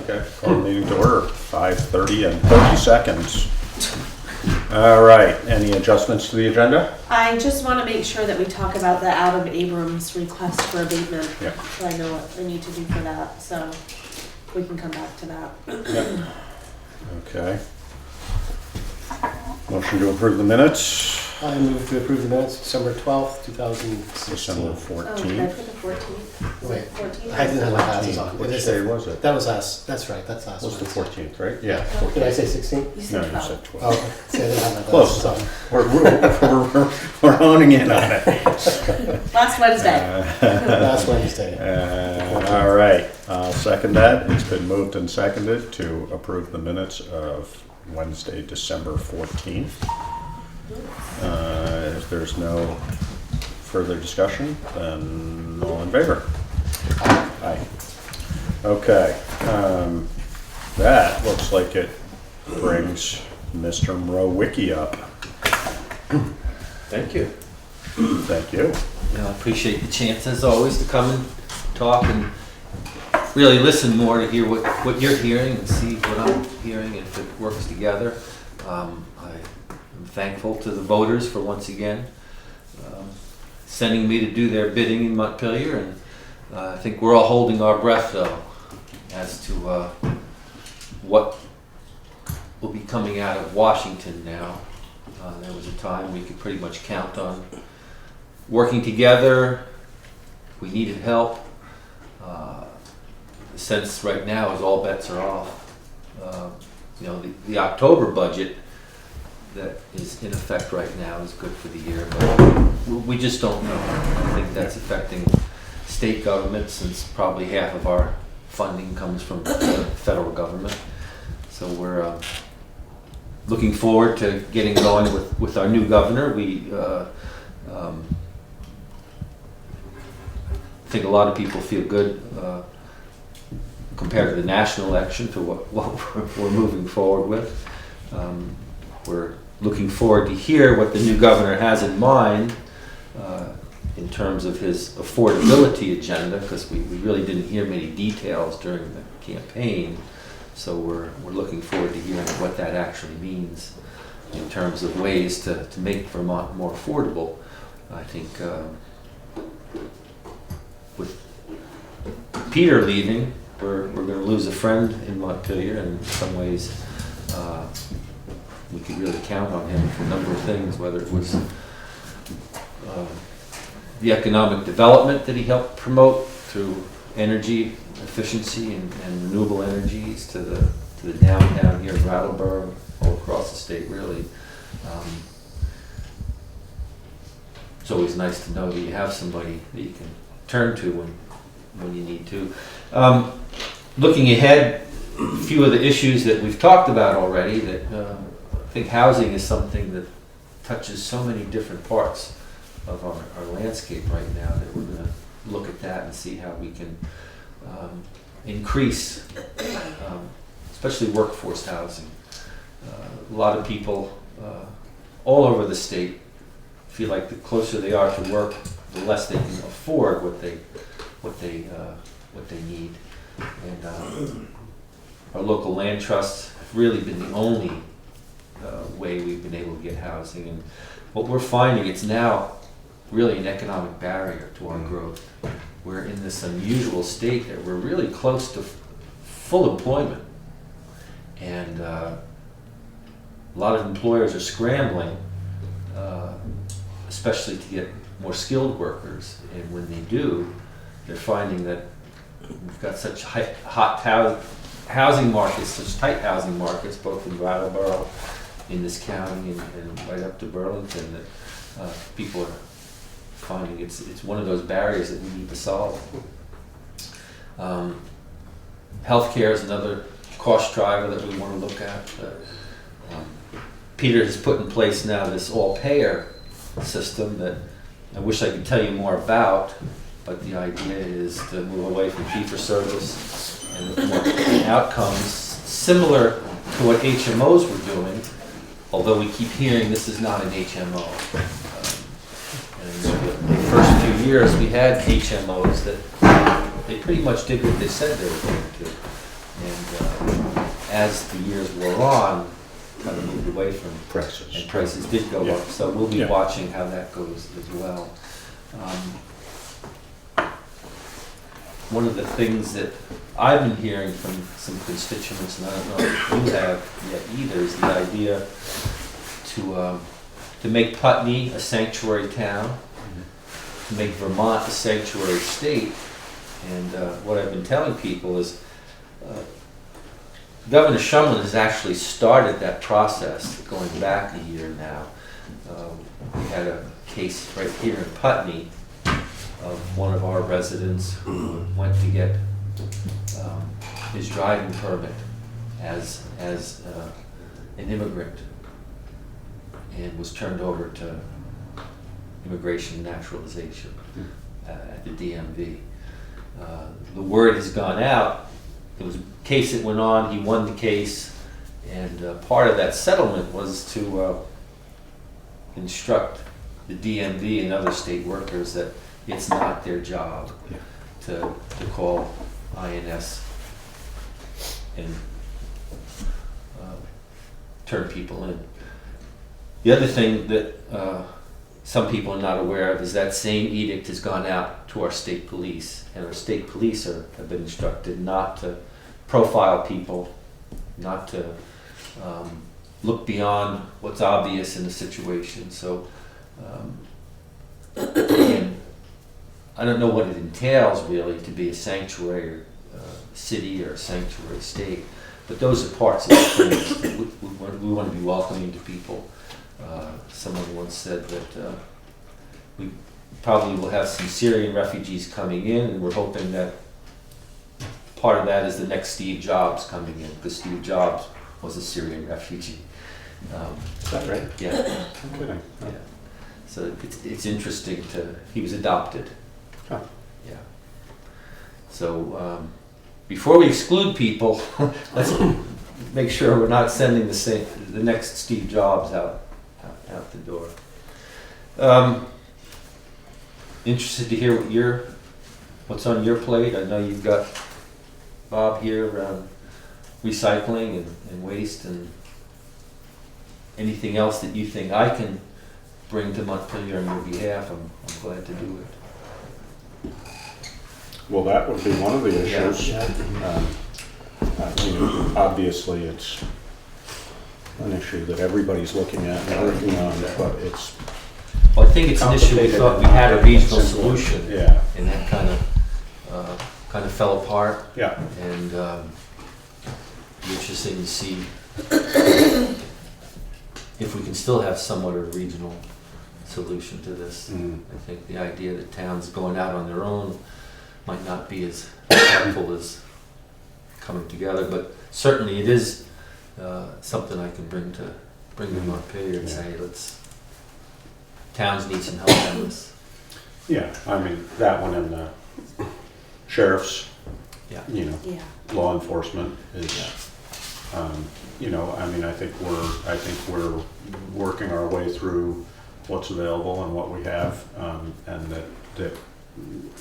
Okay, call the meeting to order, 5:30 and 30 seconds. All right, any adjustments to the agenda? I just want to make sure that we talk about the Abrahms request for abatement. Yeah. So I know what I need to do for that, so we can come back to that. Yep. Okay. Motion to approve the minutes, I move to approve the minutes, December 12th, 2016. December Oh, can I 14th. put the 14th? Wait, 14th? I didn't have my glasses on. Which day was it? That was us, that's right, that's us. Was the 14th, right? Yeah. Did I say 16? You No, said you 12. said 12. Oh, okay. See, I didn't have my Close. glasses on. We're honing in on it. Last Wednesday. Last Wednesday. All right, I'll second that. It's been moved and seconded to approve the minutes of Wednesday, December 14th. If there's no further discussion, then all in favor? Aye. Okay, that looks like it brings Mr. Mrowicki up. Thank you. Thank you. I appreciate the chance, as always, to come and talk and really listen more to hear what you're hearing and see what I'm hearing, and if it works together. I'm thankful to the voters for once again sending me to do their bidding in Montpelier, and I think we're all holding our breath, though, as to what will be coming out of Washington now. There was a time we could pretty much count on working together. We needed help. The sense right now is all bets are off. The October budget that is in effect right now is good for the year, but we just don't know. I think that's affecting state government, since probably half of our funding comes from the federal government. So we're looking forward to getting going with our new governor. We think a lot of people feel good compared to the national election to what we're moving forward with. We're looking forward to hear what the new governor has in mind in terms of his affordability agenda, because we really didn't hear many details during the campaign. So we're looking forward to hearing what that actually means in terms of ways to make Vermont more affordable. I think with Peter leaving, we're going to lose a friend in Montpelier, and in some ways we could really count on him for a number of things, whether it was the economic development that he helped promote through energy efficiency and renewable energies, to the downtown here in Brattleboro, all across the state, really. It's always nice to know that you have somebody that you can turn to when you need to. Looking ahead, a few of the issues that we've talked about already, that I think housing is something that touches so many different parts of our landscape right now, that we're going to look at that and see how we can increase, especially workforce housing. A lot of people all over the state feel like the closer they are to work, the less they can afford what they need. And our local land trusts have really been the only way we've been able to get housing. And what we're finding, it's now really an economic barrier to our growth. We're in this unusual state that we're really close to full employment. And a lot of employers are scrambling, especially to get more skilled workers. And when they do, they're finding that we've got such hot housing markets, such tight housing markets, both in Brattleboro, in this county, and right up to Burlington, that people are finding it's one of those barriers that we need to solve. Healthcare is another cost driver that we want to look at. Peter has put in place now this all-payer system that I wish I could tell you more about, but the idea is to move away from fee-for-service and look more at outcomes similar to what HMOs were doing, although we keep hearing this is not an HMO. And the first few years we had HMOs that they pretty much did what they said they were going to. And as the years wore on, kind of moved away from Prices. and prices did go Yeah. up, so we'll be Yeah. watching how that goes as well. One of the things that I've been hearing from some constituents, and I don't know if you have yet either, is the idea to make Putney a sanctuary town, to make Vermont a sanctuary state. And what I've been telling people is Governor Shumlin has actually started that process going back a year now. We had a case right here in Putney of one of our residents who went to get his driving permit as an immigrant and was turned over to Immigration and Naturalization at the DMV. The word has gone out. It was a case that went on. He won the case, and part of that settlement was to instruct the DMV and other state workers that it's not their job to call INS and turn people in. The other thing that some people are not aware of is that same edict has gone out to our state police, and our state police have been instructed not to profile people, not to look beyond what's obvious in a situation. So again, I don't know what it entails really to be a sanctuary city or a sanctuary state, but those are parts of the things that we want to be welcoming to people. Someone once said that we probably will have some Syrian refugees coming in, and we're hoping that part of that is the next Steve Jobs coming in, because Steve Jobs was a Syrian refugee. Is that right? Yeah. I'm kidding. Yeah. So it's interesting he was adopted. Huh. Yeah. So before we exclude people, let's make sure we're not sending the next Steve Jobs out the door. Interested to hear what's on your plate. I know you've got Bob here around recycling and waste, and anything else that you think I can bring to Montpelier on your behalf. I'm glad to do it. Well, that would be one of the issues. Yeah. Obviously, it's an issue that everybody's looking at and working on, but it's Well, I think it's an issue we thought we had a regional Simple. solution, Yeah, and that kind of fell apart. yeah. And be interesting to see if we can still have somewhat of a regional solution to this. Mm. I think the idea that towns going out on their own might not be as helpful as coming together, but certainly it is something I can bring to Montpelier and say, towns need some help on this. Yeah, I mean, that one and the sheriff's, Yeah. Yeah. law enforcement is, I mean, I think we're working our way through what's available and what we have, and that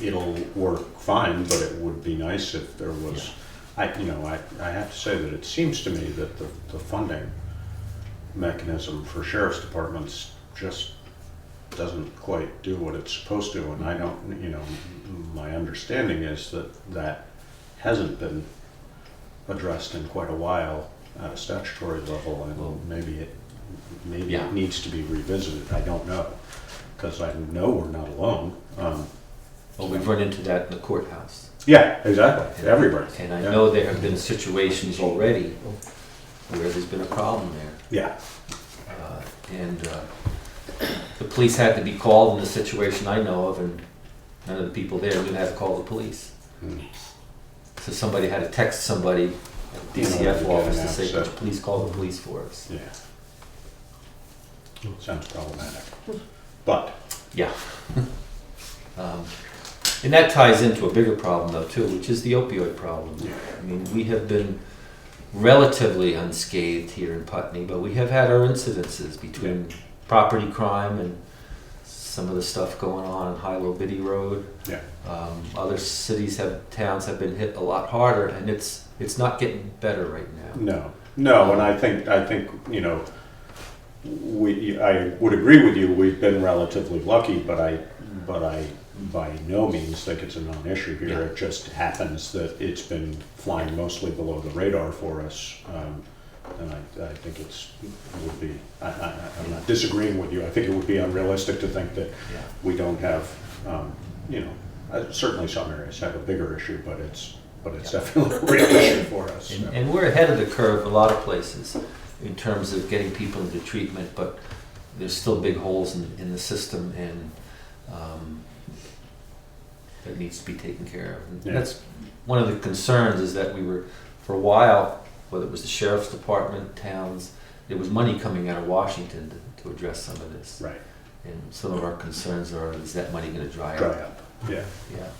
it'll work fine, but it would be nice if there was, I have to say that it seems to me that the funding mechanism for sheriff's departments just doesn't quite do what it's supposed to, and I don't, my understanding is that hasn't been addressed in quite a while at a statutory level, and maybe it needs to be revisited. I don't know, because I know we're not alone. Well, we've run into that in the courthouse. Yeah, exactly. Everybody. And I know there have been situations already where there's been a problem there. Yeah. The police had to be called in the situation I know of, and none of the people there knew how to call the police. Mm. So somebody had to text somebody at the DCF office to say, could you please call the police for us? Yeah. Sounds problematic. But Yeah. And that ties into a bigger problem though too, which is the opioid problem. Yeah. I mean, we have been relatively unscathed here in Putney, but we have had our incidences between property crime and some of the stuff going on Hilo Biddy Road. Yeah. Other towns have been hit a lot harder, and it's not getting better right now. No, and I think, you know, I would agree with you, we've been relatively lucky, but I by no means think it's a non-issue here. Yeah. It just happens that it's been flying mostly below the radar for us. And I think would be, I'm not disagreeing with you, I think it would be unrealistic to think that we don't have, you know, certainly some areas have a bigger issue, but it's definitely a real issue for us. And we're ahead of the curve a lot of places in terms of getting people into treatment, but there's still big holes in the system, and that needs to be taken care of. And that's one of the concerns, is that we were, for a while, whether it was the sheriff's department, towns, there was money coming out of Washington to address some of this. Right. And some of our concerns are, is that money going to dry Dry up? up, yeah. Yeah.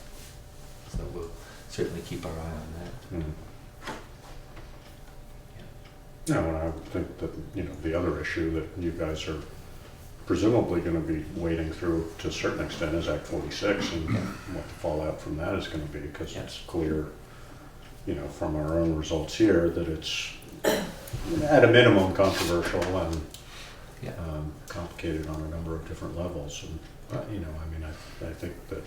So we'll certainly keep our eye on that. No, and I would think that, you know, the other issue that you guys are presumably going to be wading through to a certain extent is Act 46, and what the fallout from that is going to be, because it's clear, you know, from our own results here that it's at a minimum controversial and complicated on a number of different levels. And, you know, I mean, I think that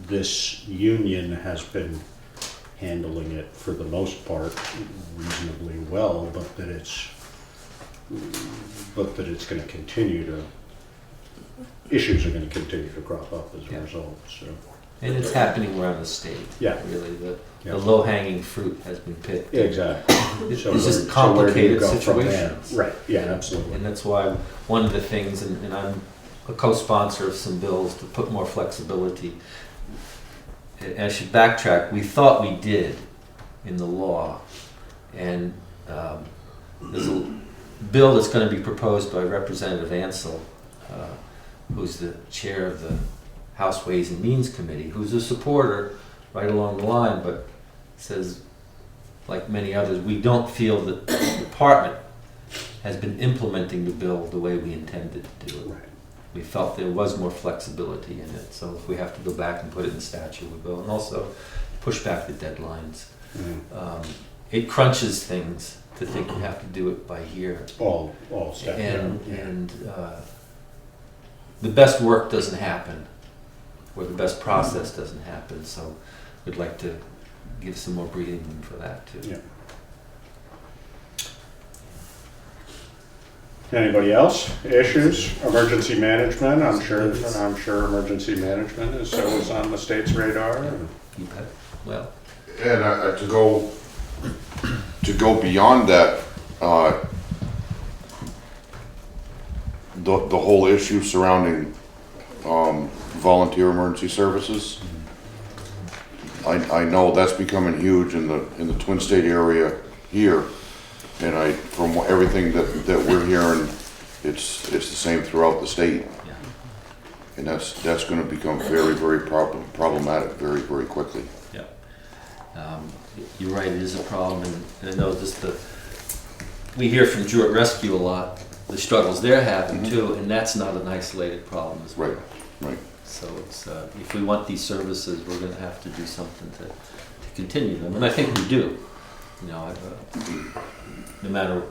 this union has been handling it for the most part reasonably well, but that it's going to continue to, issues are going to continue to crop up as a result. So. And it's happening around the state. Yeah. Really, the low-hanging fruit has been picked. Yeah, exactly. It's just complicated situations. Right, yeah, absolutely. And that's why one of the things, and I'm a co-sponsor of some bills to put more flexibility. I should backtrack. We thought we did in the law, and there's a bill that's going to be proposed by Representative Ansel, who's the chair of the House Ways and Means Committee, who's a supporter right along the line, but says, like many others, we don't feel that the department has been implementing the bill the way we intended to do it. Right. We felt there was more flexibility in it, so if we have to go back and put it in statute, we will, and also push back the deadlines. It crunches things to think we have to do it by year. All steps. And the best work doesn't happen, or the best process doesn't happen, so we'd like to give some more breathing room for that too. Yeah. Anybody else? Issues? Emergency management? I'm sure emergency management is always on the state's radar. You bet. Well, And to go beyond that, the whole issue surrounding volunteer emergency services, I know that's becoming huge in the Twin State area here, and from everything that we're hearing, it's the same throughout the state, and that's going to become very, very problematic very, very quickly. yeah. You're right, it is a problem, and I know we hear from Jewett Rescue a lot, the struggles they're having too, and that's not an isolated problem as well. Right. So it's, if we want these services, we're going to have to do something to continue them, and I think we do. You know, no matter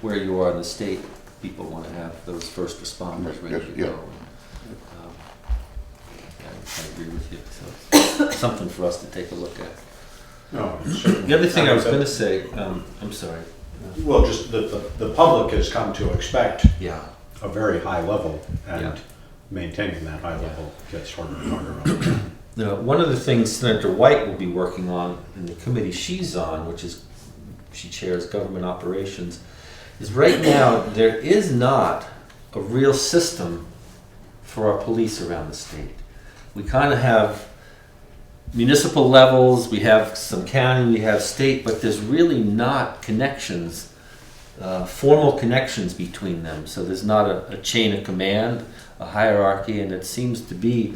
where you are in the state, people want to have those first responders ready to go. And, I agree with you. So it's something for us to take a look at. No, The other thing I was going to say, I'm sorry. well, just the public has come to expect Yeah. a very high level, and maintaining that high level gets harder and harder. Now, one of the things Senator White will be working on in the committee she's on, which is she chairs government operations, is right now there is not a real system for our police around the state. We kind of have municipal levels, we have some county, we have state, but there's really not connections, formal connections between them. So there's not a chain of command, a hierarchy, and it seems to be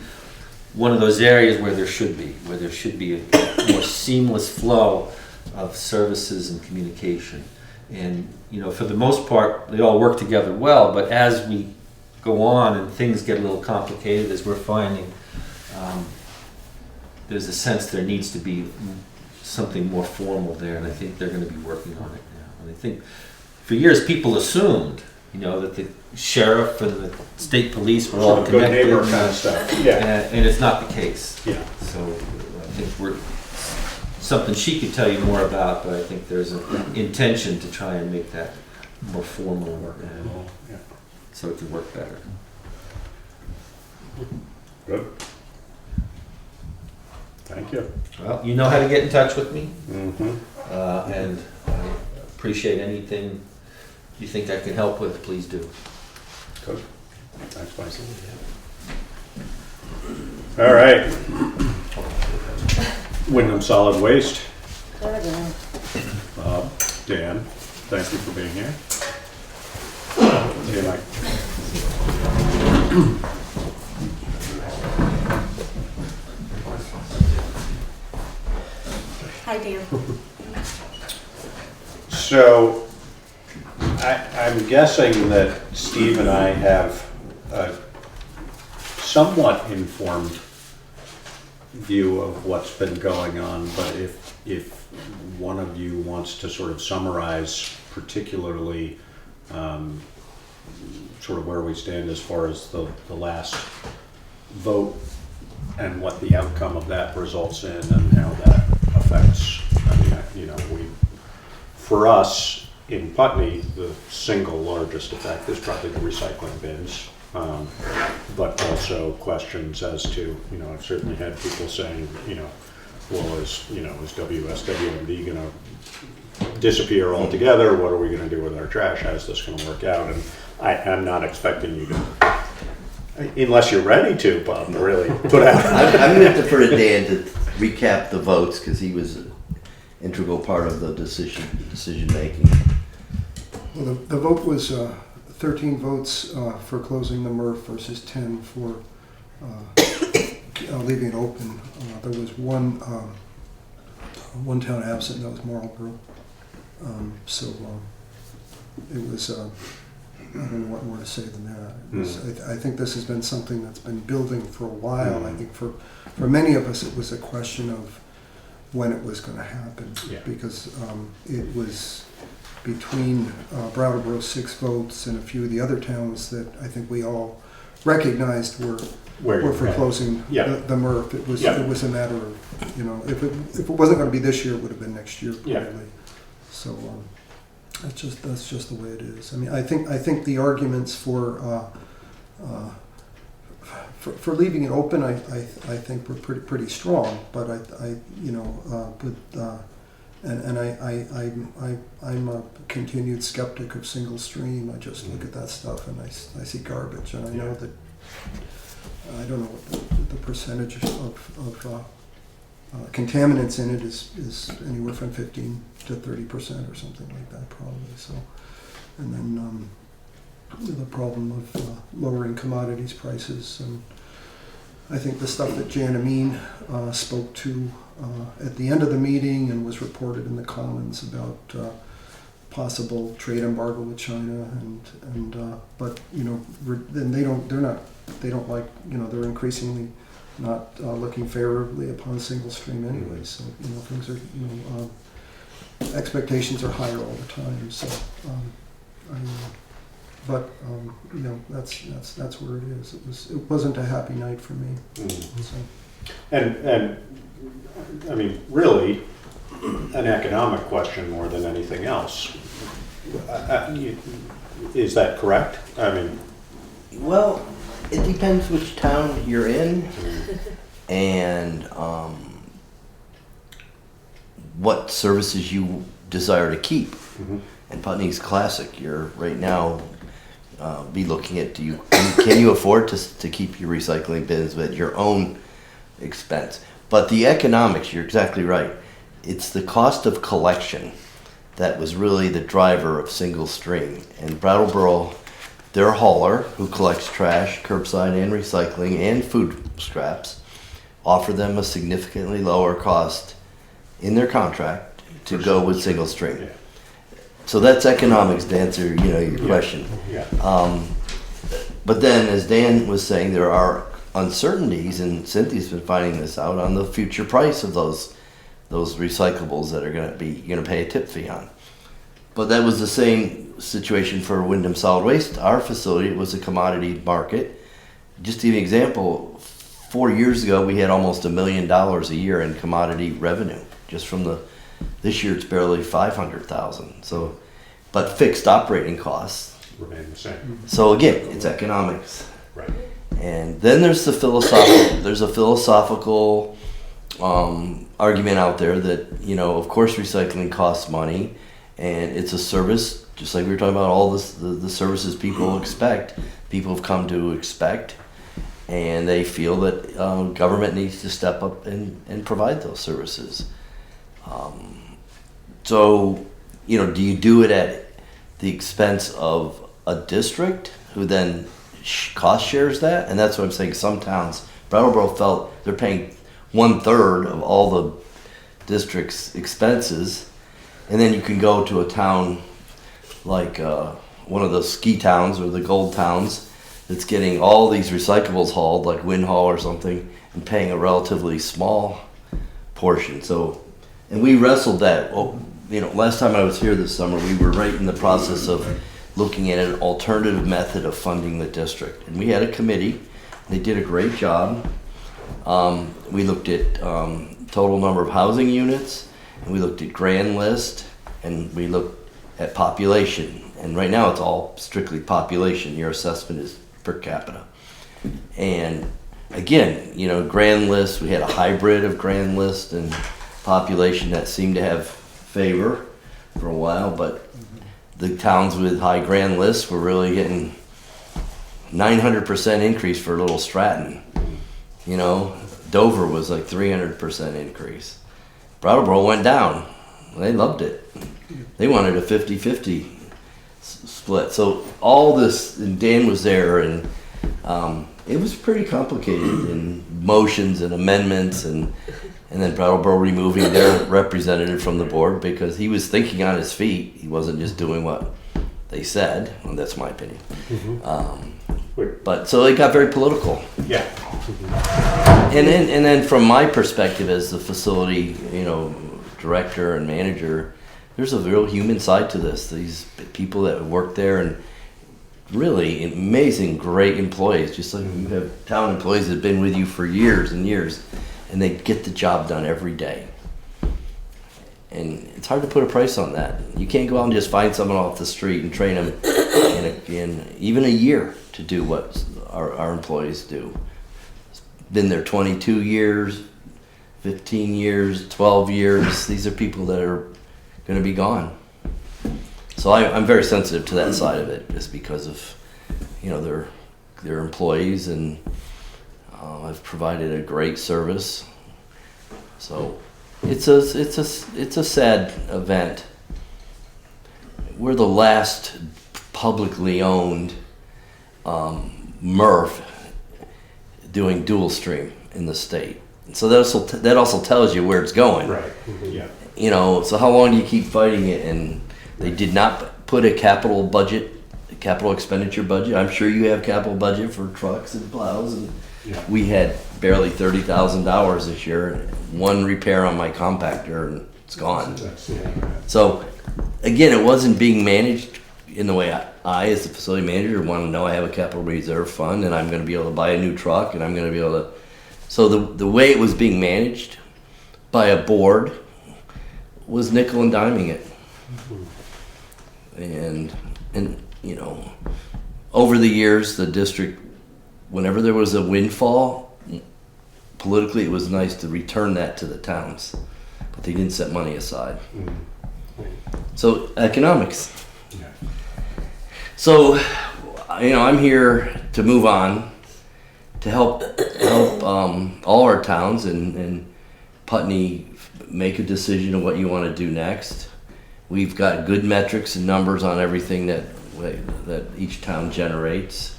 one of those areas where there should be a more seamless flow of services and communication. And, you know, for the most part, they all work together well, but as we go on and things get a little complicated, as we're finding, there's a sense there needs to be something more formal there, and I think they're going to be working on it now. And I think for years people assumed, that the sheriff and the state police were all Sort of good connected, neighbor kind of stuff. Yeah. and it's not the case. Yeah. So I think we're something she could tell you more about, but I think there's an intention to try and make that more formal and Yeah. so it can work better. Good. Thank you. Well, you know how to get in touch with me, Mm-hmm. and I appreciate anything you think I can help with, please do. Good. Thanks, Mike. All right. Windham Solid Waste. There we go. Bob, Dan, thank you for being here. See you, Mike. Hi, Dan. So, I'm guessing that Steve and I have a somewhat informed view of what's been going on, but if one of you wants to sort of summarize particularly sort of where we stand as far as the last vote and what the outcome of that results in and how that affects, for us in Putney, the single largest effect is probably the recycling bins. But also questions as to, I've certainly had people saying, well, is WSWMD going to disappear altogether? What are we going to do with our trash? How's this going to work out? And I'm not expecting you to, unless you're ready to, Bob, to really put out. I'm going to defer to Dan to recap the votes because he was an integral part of the decision making. Well, the vote was 13 votes for closing the MRF versus 10 for leaving it open. There was one town absent, and that was Marlborough. It was, I don't know what more to say than that. It was, I think this has been something that's been building for a while. I think for many of us it was a question of when it was going to happen. Yeah. Because it was between Brattleboro's 6 votes and a few of the other towns that I think we all recognized were for closing the MRF. It was a matter of, if it wasn't going to be this year, it would have been next year probably. Yeah. So that's just the way it is. I mean, I think the arguments for leaving it open, I think were pretty strong. But I'm a continued skeptic of single stream. I just look at that stuff and I see garbage, and I know that I don't know what the percentage of contaminants in it is anywhere from 15 to 30% or something like that probably. So, and then the problem of lowering commodities prices, and I think the stuff that Jan Amin spoke to at the end of the meeting and was reported in the Commons about possible trade embargo with China, but then they don't like, they're increasingly not looking favorably upon single stream anyway. So things are, expectations are higher all the time. So that's where it is. It wasn't a happy night for me. So. And I mean, really, an economic question more than anything else. Is that correct? I mean, Well, it depends which town you're in and what services you desire to keep. mm-hmm. And Putney's classic. You're right now be looking at can you afford to keep your recycling bins at your own expense? But the economics, you're exactly right. It's the cost of collection that was really the driver of single stream. And Brattleboro, their hauler, who collects trash, curbside and recycling and food scraps, offer them a significantly lower cost in their contract to go with single stream. Yeah. So that's economics to answer, your question. Yeah. But then, as Dan was saying, there are uncertainties, and Cynthia's been finding this out on the future price of those recyclables that are going to pay a tip fee on. But that was the same situation for Windham Solid Waste. Our facility, it was a commodity market. Just to give you an example, 4 years ago we had almost $1 million a year in commodity revenue. Just from this year it's barely 500,000. So, but fixed operating costs Remain the same. So again, it's economics. Right. And then there's the philosophical argument out there that, you know, of course recycling costs money, and it's a service, just like we were talking about all the services people expect, people have come to expect, and they feel that government needs to step up and provide those services. So, you know, do you do it at the expense of a district who then cost shares that? And that's what I'm saying. Some towns, Brattleboro felt they're paying 1/3 of all the district's expenses, and then you can go to a town like one of the ski towns or the gold towns that's getting all these recyclables hauled, like Windham or something, and paying a relatively small portion. So, and we wrestled that. Well, you know, last time I was here this summer, we were right in the process of looking at an alternative method of funding the district. And we had a committee. They did a great job. We looked at total number of housing units, and we looked at grand list, and we looked at population. And right now it's all strictly population. Your assessment is per capita. And again, you know, grand list, we had a hybrid of grand list and population that seemed to have favor for a while, but the towns with high grand lists were really getting 900% increase for Little Stratton. You know, Dover was like 300% increase. Brattleboro went down. They loved it. They wanted a 50-50 split. So all this, and Dan was there, and it was pretty complicated in motions and amendments, and then Brattleboro removing their representative from the board because he was thinking on his feet. He wasn't just doing what they said. Well, that's my opinion. But so it got very political. Yeah. And then from my perspective as the facility, you know, director and manager, there's a real human side to this. These people that work there, and really amazing, great employees, just like you have town employees that have been with you for years and years, and they get the job done every day. And it's hard to put a price on that. You can't go out and just find someone off the street and train them in even a year to do what our employees do. Been there 22 years, 15 years, 12 years. These are people that are going to be gone. So I'm very sensitive to that side of it, just because of, you know, they're employees, and I've provided a great service. So it's a sad event. We're the last publicly owned MRF doing dual stream in the state. So that also tells you where it's going. Right. Yeah. You know, so how long do you keep fighting it? And they did not put a capital expenditure budget. I'm sure you have capital budget for trucks and plows, and Yeah. we had barely $30,000 this year. One repair on my compactor, and it's gone. That's, yeah. So again, it wasn't being managed in the way I as the facility manager, want to know I have a capital reserve fund, and I'm going to be able to buy a new truck, and I'm going to be able to. So the way it was being managed by a board was nickel and diming it. And you know, over the years, the district, whenever there was a windfall, politically it was nice to return that to the towns, but they didn't set money aside. So economics. Yeah. So, you know, I'm here to move on, to help all our towns and Putney make a decision of what you want to do next. We've got good metrics and numbers on everything that each town generates.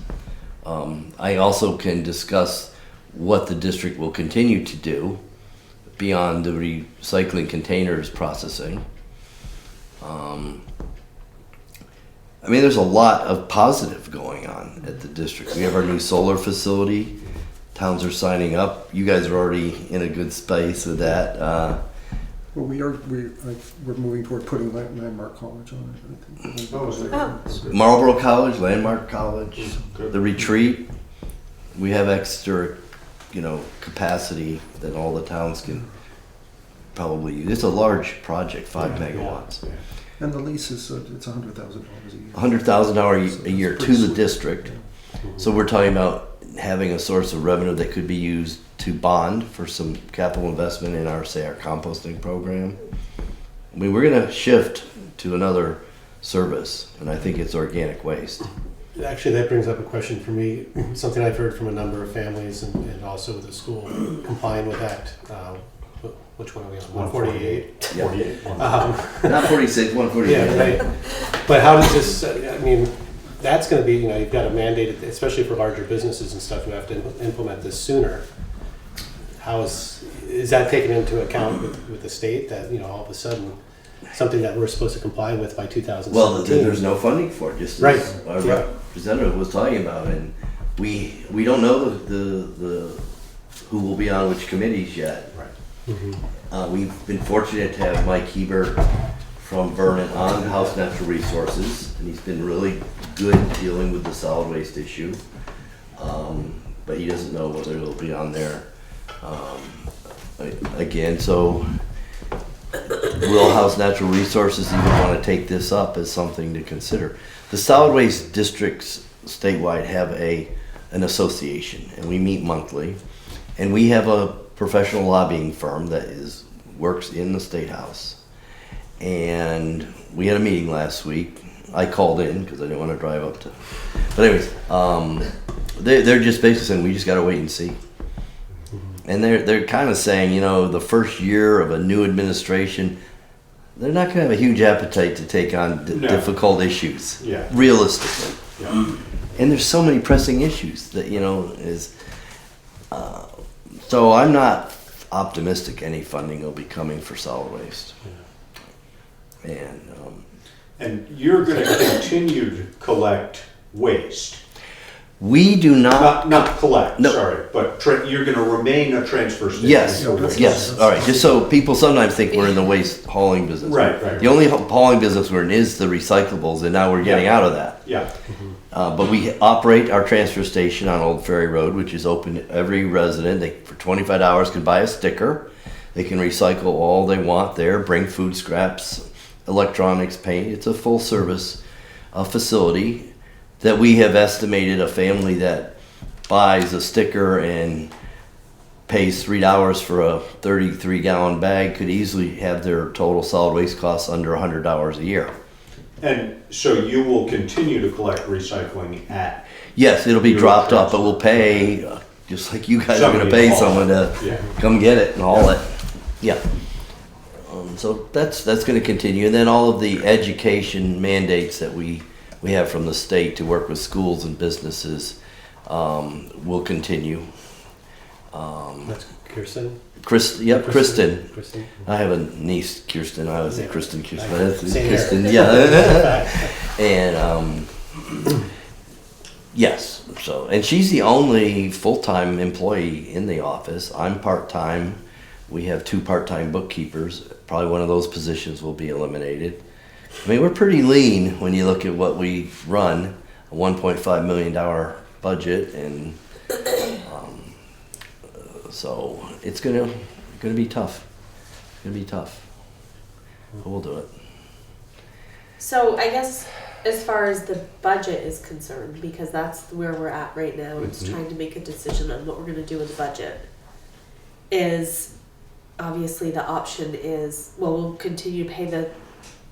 I also can discuss what the district will continue to do beyond the recycling containers processing. I mean, there's a lot of positive going on at the district. We have our new solar facility. Towns are signing up. You guys are already in a good space with that. Well, we're moving toward putting Landmark College on it, I think. Oh. Marlboro College, Landmark College, Good. the retreat. We have extra, capacity that all the towns can probably use. It's a large project, 5 megawatts. And the lease is, it's $100,000 a year. $100,000 a year to the district. So we're talking about having a source of revenue that could be used to bond for some capital investment in our composting program. I mean, we're gonna shift to another service, and I think it's organic waste. Actually, that brings up a question for me, something I've heard from a number of families and also with the school complying with Act, which one are we on, 148? 48. Not 46, 148. Yeah, right. But how does this, I mean, that's gonna be, you've got to mandate it, especially for larger businesses and stuff, you have to implement this sooner. How is that taken into account with the state that, all of a sudden, something that we're supposed to comply with by 2017? Well, there's no funding for it, just Right. as our Yeah. representative was talking about, and we don't know the who will be on which committees yet. Mhm. We've been fortunate to have Mike Hebert from Vernon on House Natural Resources, and he's been really good dealing with the solid waste issue. But he doesn't know whether it'll be on there again. So will House Natural Resources even want to take this up as something to consider? The solid waste districts statewide have an association, and we meet monthly, and we have a professional lobbying firm that works in the State House. And we had a meeting last week. I called in because I didn't want to drive up to. But anyways, they're just basically saying we just got to wait and see. And they're kind of saying, the first year of a new administration, they're not going to have a huge appetite to take on No. difficult issues. Yeah. Realistically. Yeah. And there's so many pressing issues that is. So I'm not optimistic any funding will be coming for solid waste. And you're going to continue to collect waste. We do not. Not collect, No. sorry, but you're going to remain a transfer station. Yes, for waste. yes. All right. Just so people sometimes think we're in the waste hauling business. Right. The only hauling business we're in is the recyclables, and now we're getting out of that. Yeah. But we operate our transfer station on Old Ferry Road, which is open to every resident. They, for $25, can buy a sticker. They can recycle all they want there, bring food scraps, electronics, paint. It's a full service facility that we have estimated a family that buys a sticker and pays $3 for a 33-gallon bag could easily have their total solid waste costs under $100 a year. And so you will continue to collect recycling at. Yes, it'll be Your dropped off, transfer. but we'll pay, just like you guys are going Somebody to pay to haul someone it. to Yeah. come get it and haul it. Yeah. So that's going to continue. And then all of the education mandates that we have from the state to work with schools and businesses will continue. That's Kirsten? Kristen. Kristen? I have a niece, Kirsten. I always say Kristen. Same Kirsten, here. yeah. And yes, so, and she's the only full-time employee in the office. I'm part-time. We have 2 part-time bookkeepers. Probably one of those positions will be eliminated. I mean, we're pretty lean when you look at what we run, a $1.5 million budget, and so it's gonna be tough. It's gonna be tough. But we'll do it. So I guess as far as the budget is concerned, because that's where we're at right now, it's trying to make a decision on what we're gonna do with the budget. Is obviously the option is, well, we'll continue to pay the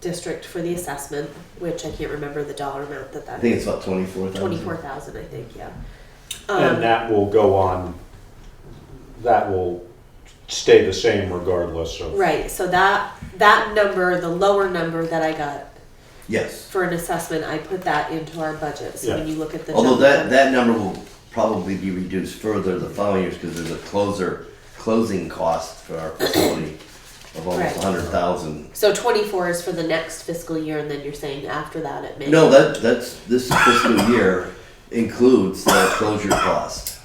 district for the assessment, which I can't remember the dollar amount that I think it's about 24,000. 24,000, I think, yeah. And that will go on, that will stay the same regardless of. Right, so that number, the lower number that I got Yes. for an assessment, I put that into our budget. So when you look at the Although jump that number will probably be reduced further the following years because there's a closing cost for our facility of almost Right. 100,000. So 24 is for the next fiscal year, and then you're saying after that it may. No, that's this fiscal year includes the closure cost.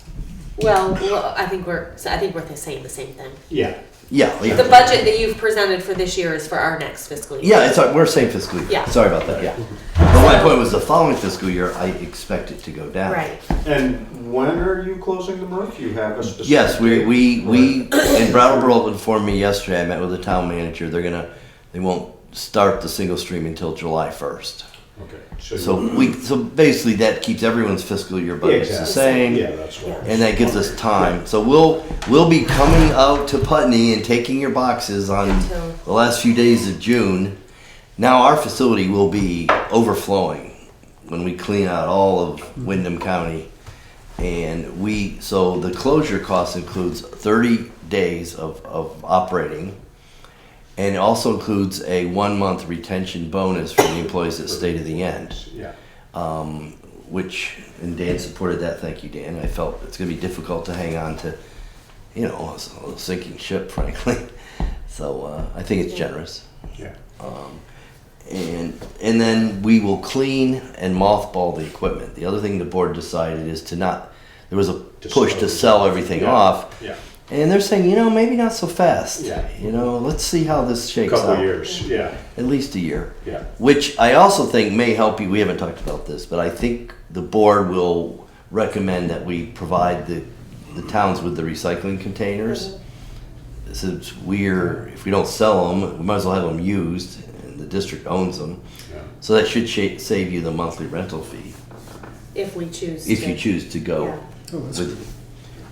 Well, I think we're saying the same thing. Yeah. Yeah, The yeah. budget that you've presented for this year is for our next fiscal year. Yeah, we're same fiscal year. Yeah. Sorry about that, yeah. But my point was the following fiscal year, I expect it to go down. Right. And when are you closing the MRF? You have a specific? Yes, we date? and Brattleboro informed me yesterday, I met with the town manager, they won't start the single stream until July 1st. Okay. So basically that keeps everyone's fiscal year budgets the same. Yeah, that's what. And that gives us time. So we'll be coming out to Putney and taking your boxes on Until- the last few days of June. Now our facility will be overflowing when we clean out all of Windham County. And so the closure cost includes 30 days of operating. And it also includes a 1-month retention bonus for the employees that stay to the end. Yeah. And Dan supported that. Thank you, Dan. I felt it's going to be difficult to hang on to, a sinking ship, frankly. So I think it's generous. Yeah. And then we will clean and mothball the equipment. The other thing the board decided is there was a push to sell everything off. Yeah. And they're saying, maybe not so fast. Yeah. Let's see how this shakes out. Couple of years, yeah. At least a year. Yeah. Which I also think may help you. We haven't talked about this, but I think the board will recommend that we provide the towns with the recycling containers. Since if we don't sell them, we might as well have them used, and the district owns them. Yeah. So that should save you the monthly rental fee If we choose if to. you choose to go. Yeah. Oh, that's with good. it.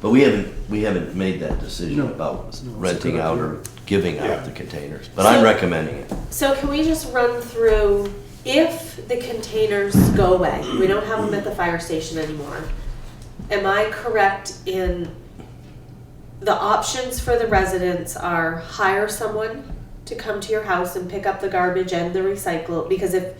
But we haven't made that decision No. about No, it's a renting good out idea. or giving Yeah. out the containers. But I'm So- recommending it. So can we just run through, if the containers go away, we don't have them at the fire station anymore, am I correct in the options for the residents are hire someone to come to your house and pick up the garbage and the recycle, because if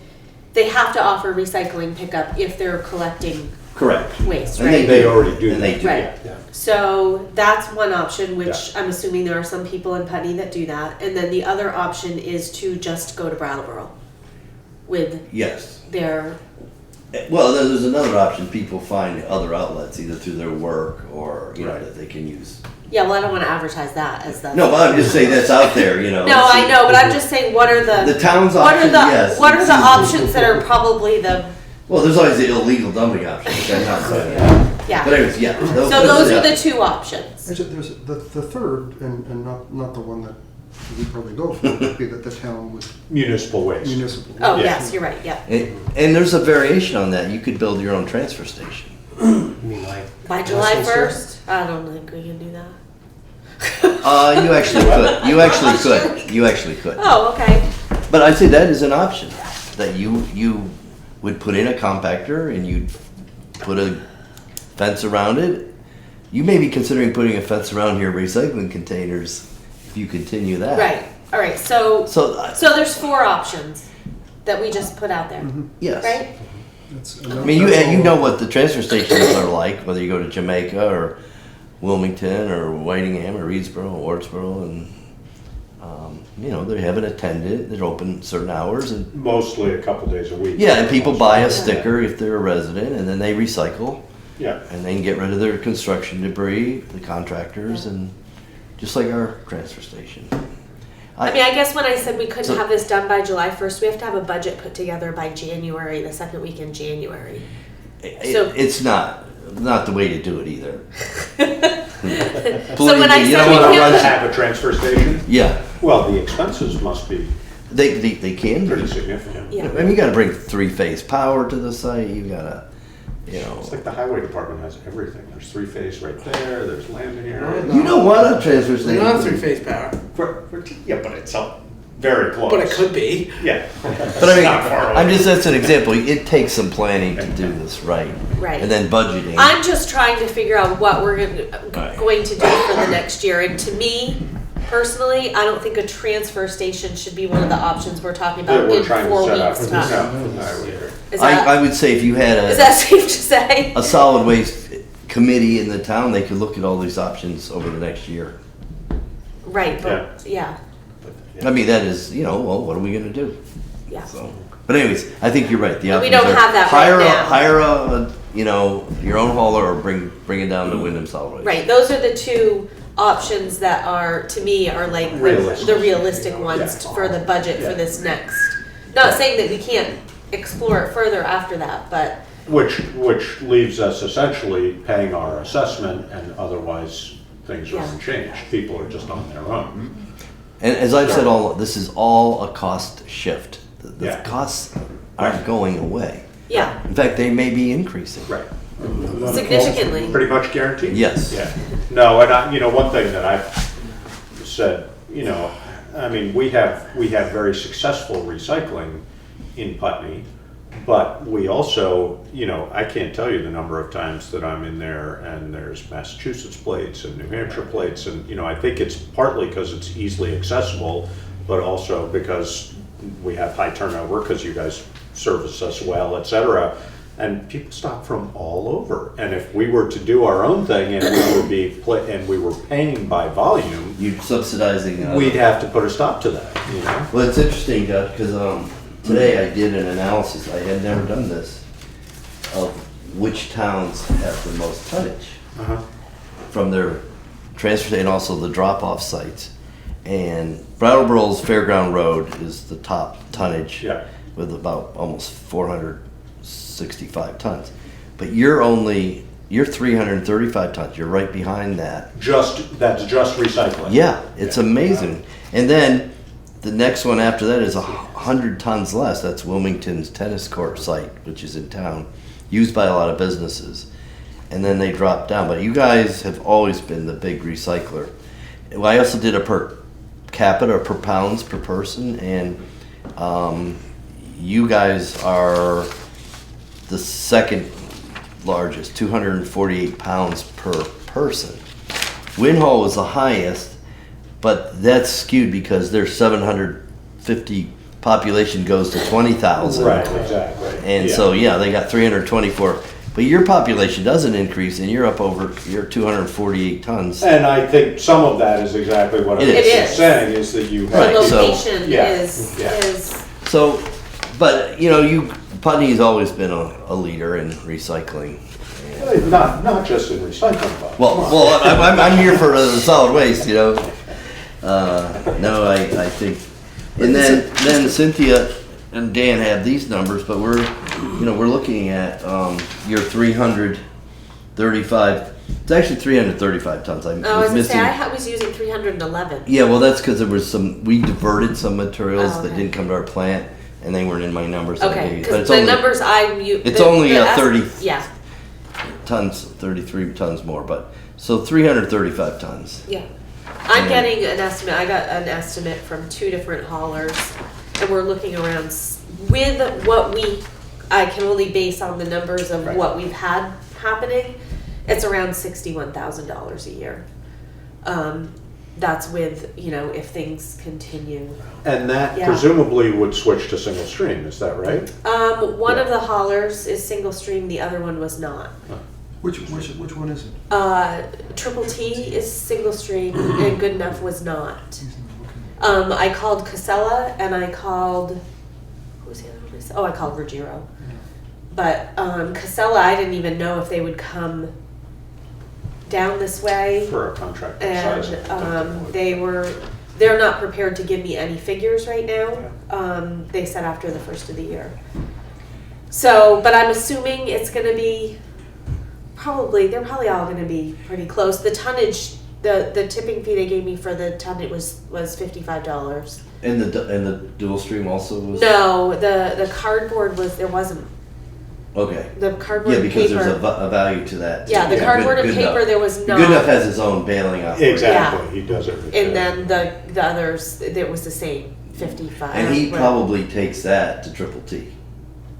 they have to offer recycling pickup if they're collecting Correct. waste, And right? They already do And they that. do. Right. Yeah. So that's one option, which Yeah. I'm assuming there are some people in Putney that do that. And then the other option is to just go to Brattleboro with Yes. their, Well, there's another option. People find other outlets either through their work or that they can use. yeah, well, I don't want to advertise that as the. No, but I'm just saying that's out there. No, I know, but I'm just saying, what are The the, town's what are option, the, yes. what are it's the easy. options that are probably the, Well, there's always the illegal dumping option. Which I'm not saying. But yeah. anyways, yeah. So those are the two options. There's the third, and not the one that we probably go for, would be that the town would Municipal waste. municipal. Oh, Yeah. yes, you're right, yeah. And there's a variation on that. You could build your own transfer station. You mean like By July National Center? 1st, I don't think we can do that. You actually could. You actually could. You actually could. Oh, okay. But I'd say that is an option, that you would put in a compactor and you'd put a fence around it. You may be considering putting a fence around your recycling containers if you continue that. Right, all right, so So, there's 4 options that we just put out there, yes. right? I mean, you know what the transfer stations are like, whether you go to Jamaica or Wilmington or Whitingham or Reedsboro or Wardsboro, and they have an attendant. They're open certain hours, and Mostly a couple days a week. yeah, and people buy a sticker if they're a resident, and then they recycle, Yeah. and they can get rid of their construction debris, the contractors, and just like our transfer station. I mean, I guess when I said we couldn't So- have this done by July 1st, we have to have a budget put together by January, the second week in January. So- It's not the way to do it either. So when I You said don't we wanna can't- run- Have a transfer station? Yeah, Well, the expenses must be they can pretty be. significant. Yeah. I mean, you got to bring 3-phase power to the site. You got to, It's like the highway department has everything. There's 3-phase right there, there's landing area. You don't want a transfer They're station. not 3-phase power, Yeah, but it's up very close. but it could be. Yeah. But I mean, Not far away. I'm just, that's an example. It takes some planning to do this right. Right. And then budgeting. I'm just trying to figure out what we're Right. going to do for the next year. And to me, personally, I don't think a transfer station should be one of the options we're talking That about we're in trying 4 to set up. weeks' Yeah, time. for the highway there. Is I that, would say if you had is that safe to say? a solid waste committee in the town, they could look at all these options over the next year. Right, but, yeah. But Yeah. I mean, that is, well, what are we gonna do? Yeah. So, but anyways, I think you're right. The But we options don't are have that hire right now. hire a, your own hauler or bring it down to Windham Solid Waste. Right, those are the two options that are, to me, are like Realistic. the realistic ones Yeah. for the budget for Yeah. this next. Not saying that we can't explore it further after that, but Which leaves us essentially paying our assessment, and otherwise things are Yeah. unchanged. People are just on their own. And as I've said, this is all a cost shift. The Yeah. costs aren't going away. yeah, In fact, they may be increasing. Right. significantly. Pretty much guaranteed? Yes. Yeah. No, and one thing that I've said, I mean, we have very successful recycling in Putney, but we also, I can't tell you the number of times that I'm in there and there's Massachusetts plates and New Hampshire plates, and, I think it's partly because it's easily accessible, but also because we have high turnover, because you guys service us well, et cetera. And people stop from all over. And if we were to do our own thing and we were paying by volume, You're subsidizing. we'd have to put a stop to that, Well, it's interesting, Josh, because today I did an analysis. I had never done this of which towns have the most tonnage Uh-huh. from their transfer and also the drop-off sites. And Brattleboro's Fairground Road is the top tonnage Yeah. with about almost 465 tons. But you're 335 tons. You're right behind that. That's just recycling. Yeah, it's amazing. And then the next one after that is 100 tons less. That's Wilmington's tennis court site, which is in town, used by a lot of businesses. And then they drop down. But you guys have always been the big recycler. Well, I also did a per capita, per pounds per person, and you guys are the second largest, 248 pounds per person. Winhall was the highest, but that's skewed because their 750 population goes to 20,000. Right, exactly. And so, they got 324. But your population doesn't increase, and you're 248 tons. And I think some of that is exactly what I It was is. just saying, is that you The have. Right, so- location Yeah. is, So, but Putney's always been a leader in recycling. Not just in recycling, but. Well, I'm here for the solid waste, No, I think, and then Cynthia and Dan have these numbers, but we're looking at your 335. It's actually 335 tons. I was gonna say, I was using 311. Yeah, well, that's because we diverted some materials Oh, that okay. didn't come to our plant, and they weren't in my numbers. that I gave Okay, you. But because it's the only numbers I'm it's only, 30. Yeah, tons, 33 tons more, but so 335 tons. yeah. I'm And- getting an estimate, I got an estimate from 2 different haulers, and we're looking around with what I can only base on the numbers of Right. what we've had happening, it's around $61,000 a year. That's with, if things continue. And that Yeah. presumably would switch to single stream, is that right? One Yeah. of the haulers is single stream, the other one was not. Which one is it? Triple T is single stream and Good Enough was not. I called Casella and I called, who was the other one? I called Ruggiero. But Casella, I didn't even know if they would come down this way. For a contract of size. And they're not prepared to give me any figures right now. They said after the first of the year. So, but I'm assuming it's gonna be they're probably all gonna be pretty close. The tonnage, the tipping fee they gave me for the ton, it was $55. And the dual stream also was. No, the cardboard there wasn't. Okay. The cardboard Yeah, and because paper. there's a value to that. Yeah, the cardboard and Good paper enough. there was not. Good Enough has its own bailing operation. Exactly, he does it. And then the others, it was the same, 55. And he Right. probably takes that to Triple T.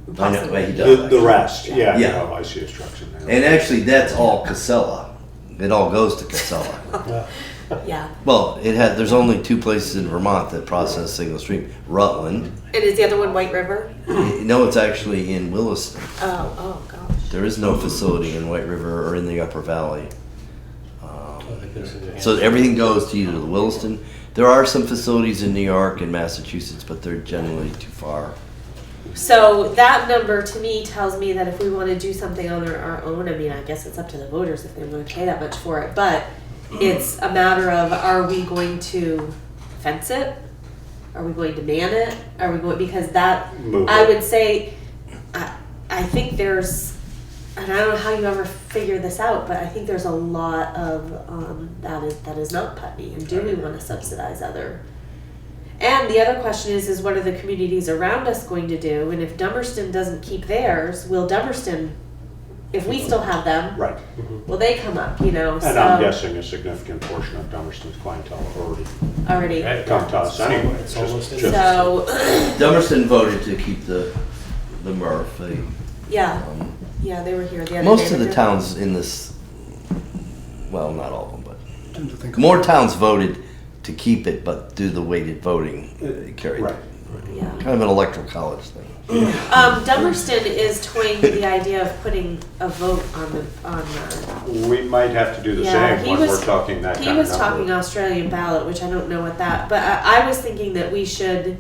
I know, Possibly. he does. The rest, yeah, Yeah. I see his trucks in there. And actually, that's all Casella. It all goes to Casella. Yeah. Well, there's only 2 places in Vermont that process single stream. Rutland. And is the other one White River? No, it's actually in Williston. Oh gosh. There is no facility in White River or in the Upper Valley. So everything goes to either the Williston. There are some facilities in New York and Massachusetts, but they're generally too far. So that number to me tells me that if we want to do something on our own, I mean, I guess it's up to the voters if they want to pay that much for it, but it's a matter of, are we going to fence it? Are we going to man it? Are we going, because that, Move I it. would say, I think there's, and I don't know how you ever figure this out, but I think there's a lot of that is not Putney. And do we want to subsidize other? And the other question is what are the communities around us going to do? And if Dummerston doesn't keep theirs, will Dummerston, if we still have them, Right. will they come up? You know, And I'm guessing a significant portion of Dummerston's clientele already already. come to us anyway. It's almost in. So Dummerston voted to keep the MRF. yeah, they were here the other day. Most of the towns in this, well, not all of them, but Tend to think more towns voted to keep it, but do the weighted voting carried. Right. Yeah. Kind of an electoral college thing. Dummerston is toying with the idea of putting a vote on We might have to do the Yeah, same he when was- we're talking that he kind was of talking number. Australian ballot, which I don't know what that, but I was thinking that we should,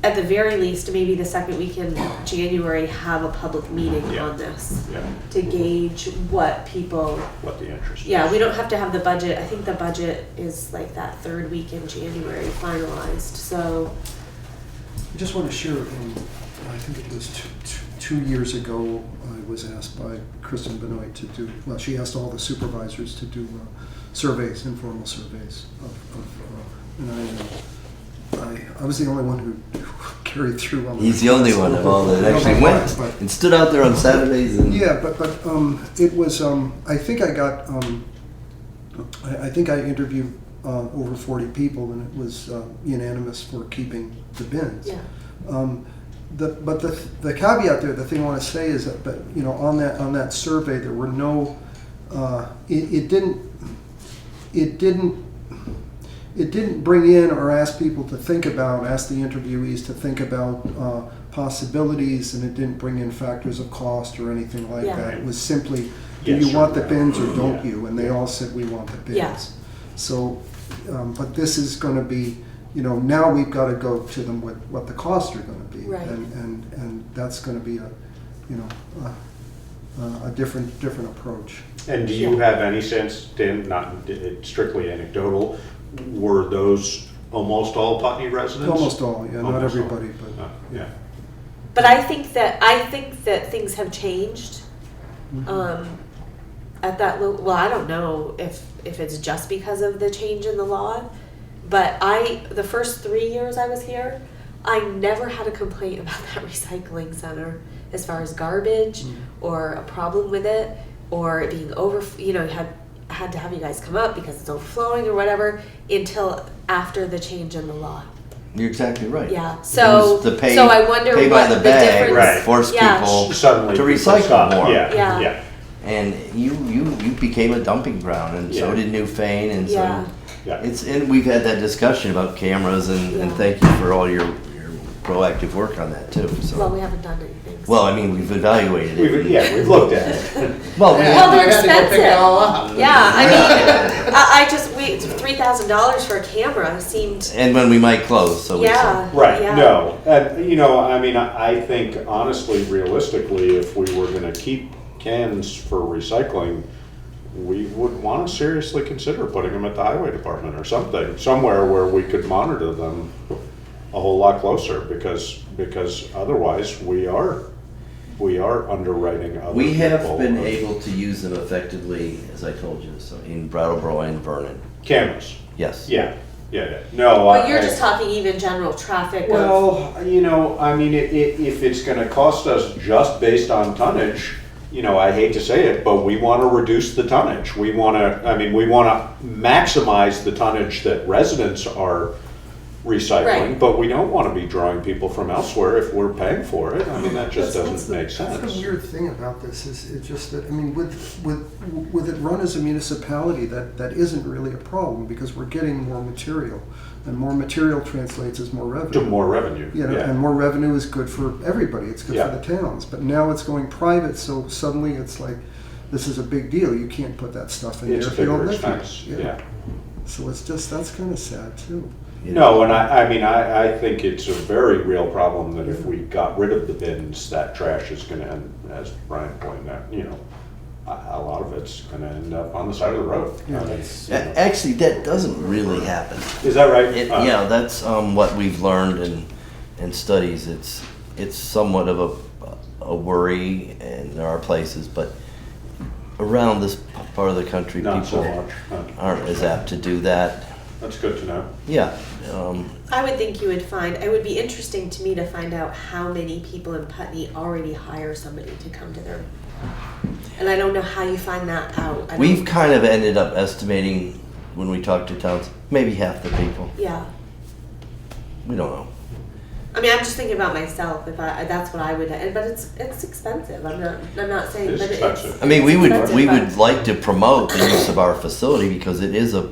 at the very least, maybe the second week in January, have a public meeting Yeah. on this Yeah, to gauge what people, what the interest is. yeah, we don't have to have the budget. I think the budget is like that third week in January finalized, so. I just want to share, I think it was 2 years ago, I was asked by Kristen Benoit to do, well, she asked all the supervisors to do surveys, informal surveys and I was the only one who carried through on that. He's the only one of all that actually went and stood out there on Saturdays. And Yeah, but it was, I think I got, I think I interviewed over 40 people, and it was unanimous for keeping the bins. Yeah. But the caveat there, the thing I want to say is that, but you know, on that survey there were no, it didn't bring in or ask people to think about, ask the interviewees to think about possibilities, and it didn't bring in factors of cost or anything like Yeah. that. It was simply, do Yes you or want the no? bins or don't Yeah. you? And they all said we want the bins. Yeah. So, but this is going to be, you know, now we've got to go to them with what the costs are going to be, Right. and that's going to be a, you know, a different approach. And do you have any sense, Dan, not strictly anecdotal, were those almost all Putney residents? Almost all, yeah, not Almost all. everybody, but Yeah. But I think that things have changed. At that well, I don't know if it's just because of the change in the law, but the first 3 years I was here, I never had a complaint about that recycling center as far as garbage or a problem with it or it being had to have you guys come up because it's overflowing or whatever until after the change in the law. you're exactly right. Yeah. It So was the pay, so I wonder pay by what the bag difference. Right. forced Yeah. people Suddenly to people recycle stop. more. Yeah, Yeah. yeah. And you became a dumping ground, and so Yeah. did Newfane, and so Yeah. Yeah. and we've had that discussion about cameras, and Yeah. thank you for all your proactive work on that too. So Well, we haven't done anything. well, I mean, we've evaluated it. We've looked at it. Well, Well, they're expensive. up. Yeah, I mean, I just $3,000 for a camera seemed. and when we might close, so we Yeah. Right, yeah. no, and, you know, I mean, I think honestly, realistically, if we were gonna keep cans for recycling, we would wanna seriously consider putting them at the highway department or something, somewhere where we could monitor them a whole lot closer, because otherwise we are underwriting other people. We have been able to use them effectively, as I told you, so in Brattleboro and Vernon. Cameras, Yes. yeah. No, But you're just talking even general traffic. Well, you know, I mean, if it's gonna cost us just based on tonnage, you know, I hate to say it, but we wanna reduce the tonnage. We wanna maximize the tonnage that residents are recycling, Right. but we don't wanna be drawing people from elsewhere if we're paying for it. I mean, that just doesn't make That's sense. the weird thing about this is it's just that, I mean, with it run as a municipality, that isn't really a problem because we're getting more material, and more material translates as more To revenue. more revenue, You know, yeah. and more revenue is good for everybody. It's good Yeah. for the towns. But now it's going private, so suddenly it's like this is a big deal. You can't put that stuff in It's there a if you don't bigger live here. expense, yeah. So it's just, that's kind of sad too. No, and I mean, I think it's a very real problem that if we got rid of the bins, that trash is gonna end, as Brian pointed out, you know, a lot of it's gonna end up on the side of the road. Yeah. I mean, you know. Actually, that doesn't really happen. Is that right? Yeah, that's what we've learned in studies. It's somewhat of a worry, and there are places, but around this part of the country, Not so people much. aren't as apt to do that. That's good to know. Yeah. I would think you would find, it would be interesting to me to find out how many people in Putney already hire somebody to come to their, and I don't know how you find that out. I We've don't- kind of ended up estimating when we talk to towns, maybe half the people. Yeah. We don't know. I mean, I'm just thinking about myself. If that's what I would, but it's expensive. I'm not saying, It's but expensive. I mean, we expensive, would but- like to promote the use of our facility because it is a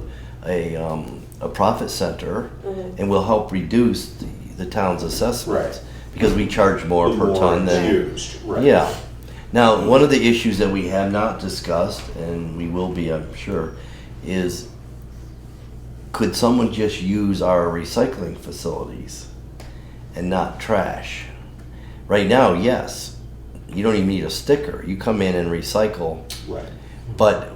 profit center, Mhm. and will help reduce the town's assessments Right. because we charge more The per more ton it's than. used, right. Yeah. Now, one of the issues that we have not discussed, and we will be, I'm sure, is could someone just use our recycling facilities and not trash? Right now, yes. You don't even need a sticker. You come in and recycle. Right. But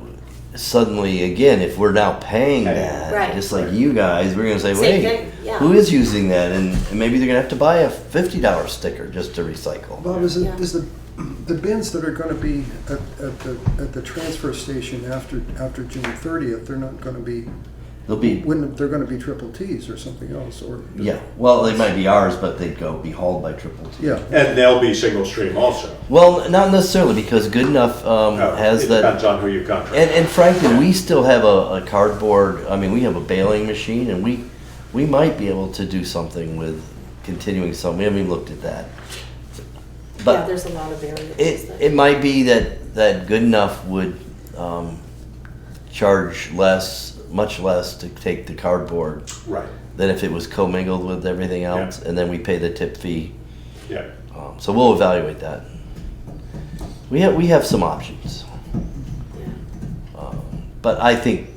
suddenly, again, if we're now paying that, Right. just like you guys, we're going to say, Same wait, thing, yeah. who is using that? And maybe they're going to have to buy a $50 sticker just to recycle. Bob, is Yeah. the bins that are gonna be at the transfer station after June 30th, they're not gonna be, They'll be, they're gonna be triple Ts or something else, or? yeah, well, they might be ours, but they'd be hauled by Triple T. Yeah, And they'll be single stream also. Well, not necessarily, because Good Enough has It that. depends on who you contract. And frankly, we still have a cardboard, I mean, we have a baling machine, and we might be able to do something with continuing some, we haven't even looked at that. yeah, But there's a lot of variances. it might be that Good Enough would charge much less to take the cardboard Right, than if it was commingled with everything else, and then we pay the tip fee. yeah. So we'll evaluate that. We have some options. But I think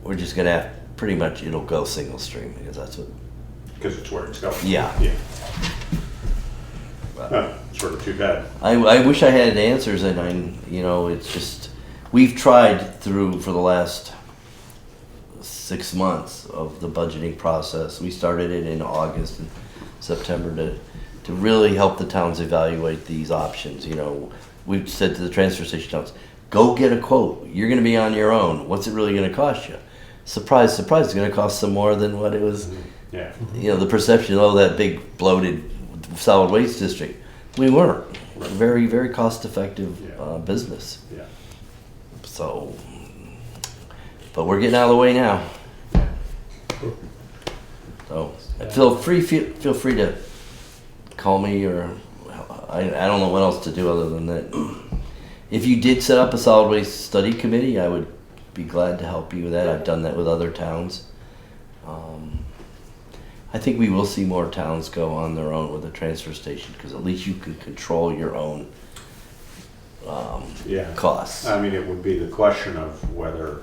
we're just gonna have, pretty much it'll go single stream, because that's what, Because it's where it's going. Yeah. Yeah. Sort of too bad. I wish I had answers, and it's just, we've tried through for the last 6 months of the budgeting process. We started it in August and September to really help the towns evaluate these options. We've said to the transfer station towns, go get a quote. You're gonna be on your own. What's it really gonna cost you? Surprise, surprise, it's gonna cost some more than what it was. Yeah. The perception, that big bloated solid waste district. We weren't. Very, very cost effective Yeah. business. Yeah. So, but we're getting out of the way now. So feel free to call me, or I don't know what else to do other than that. If you did set up a solid waste study committee, I would be glad to help you with that. I've done that with other towns. I think we will see more towns go on their own with a transfer station, because at least you can control your own Yeah. costs. I mean, it would be the question of whether,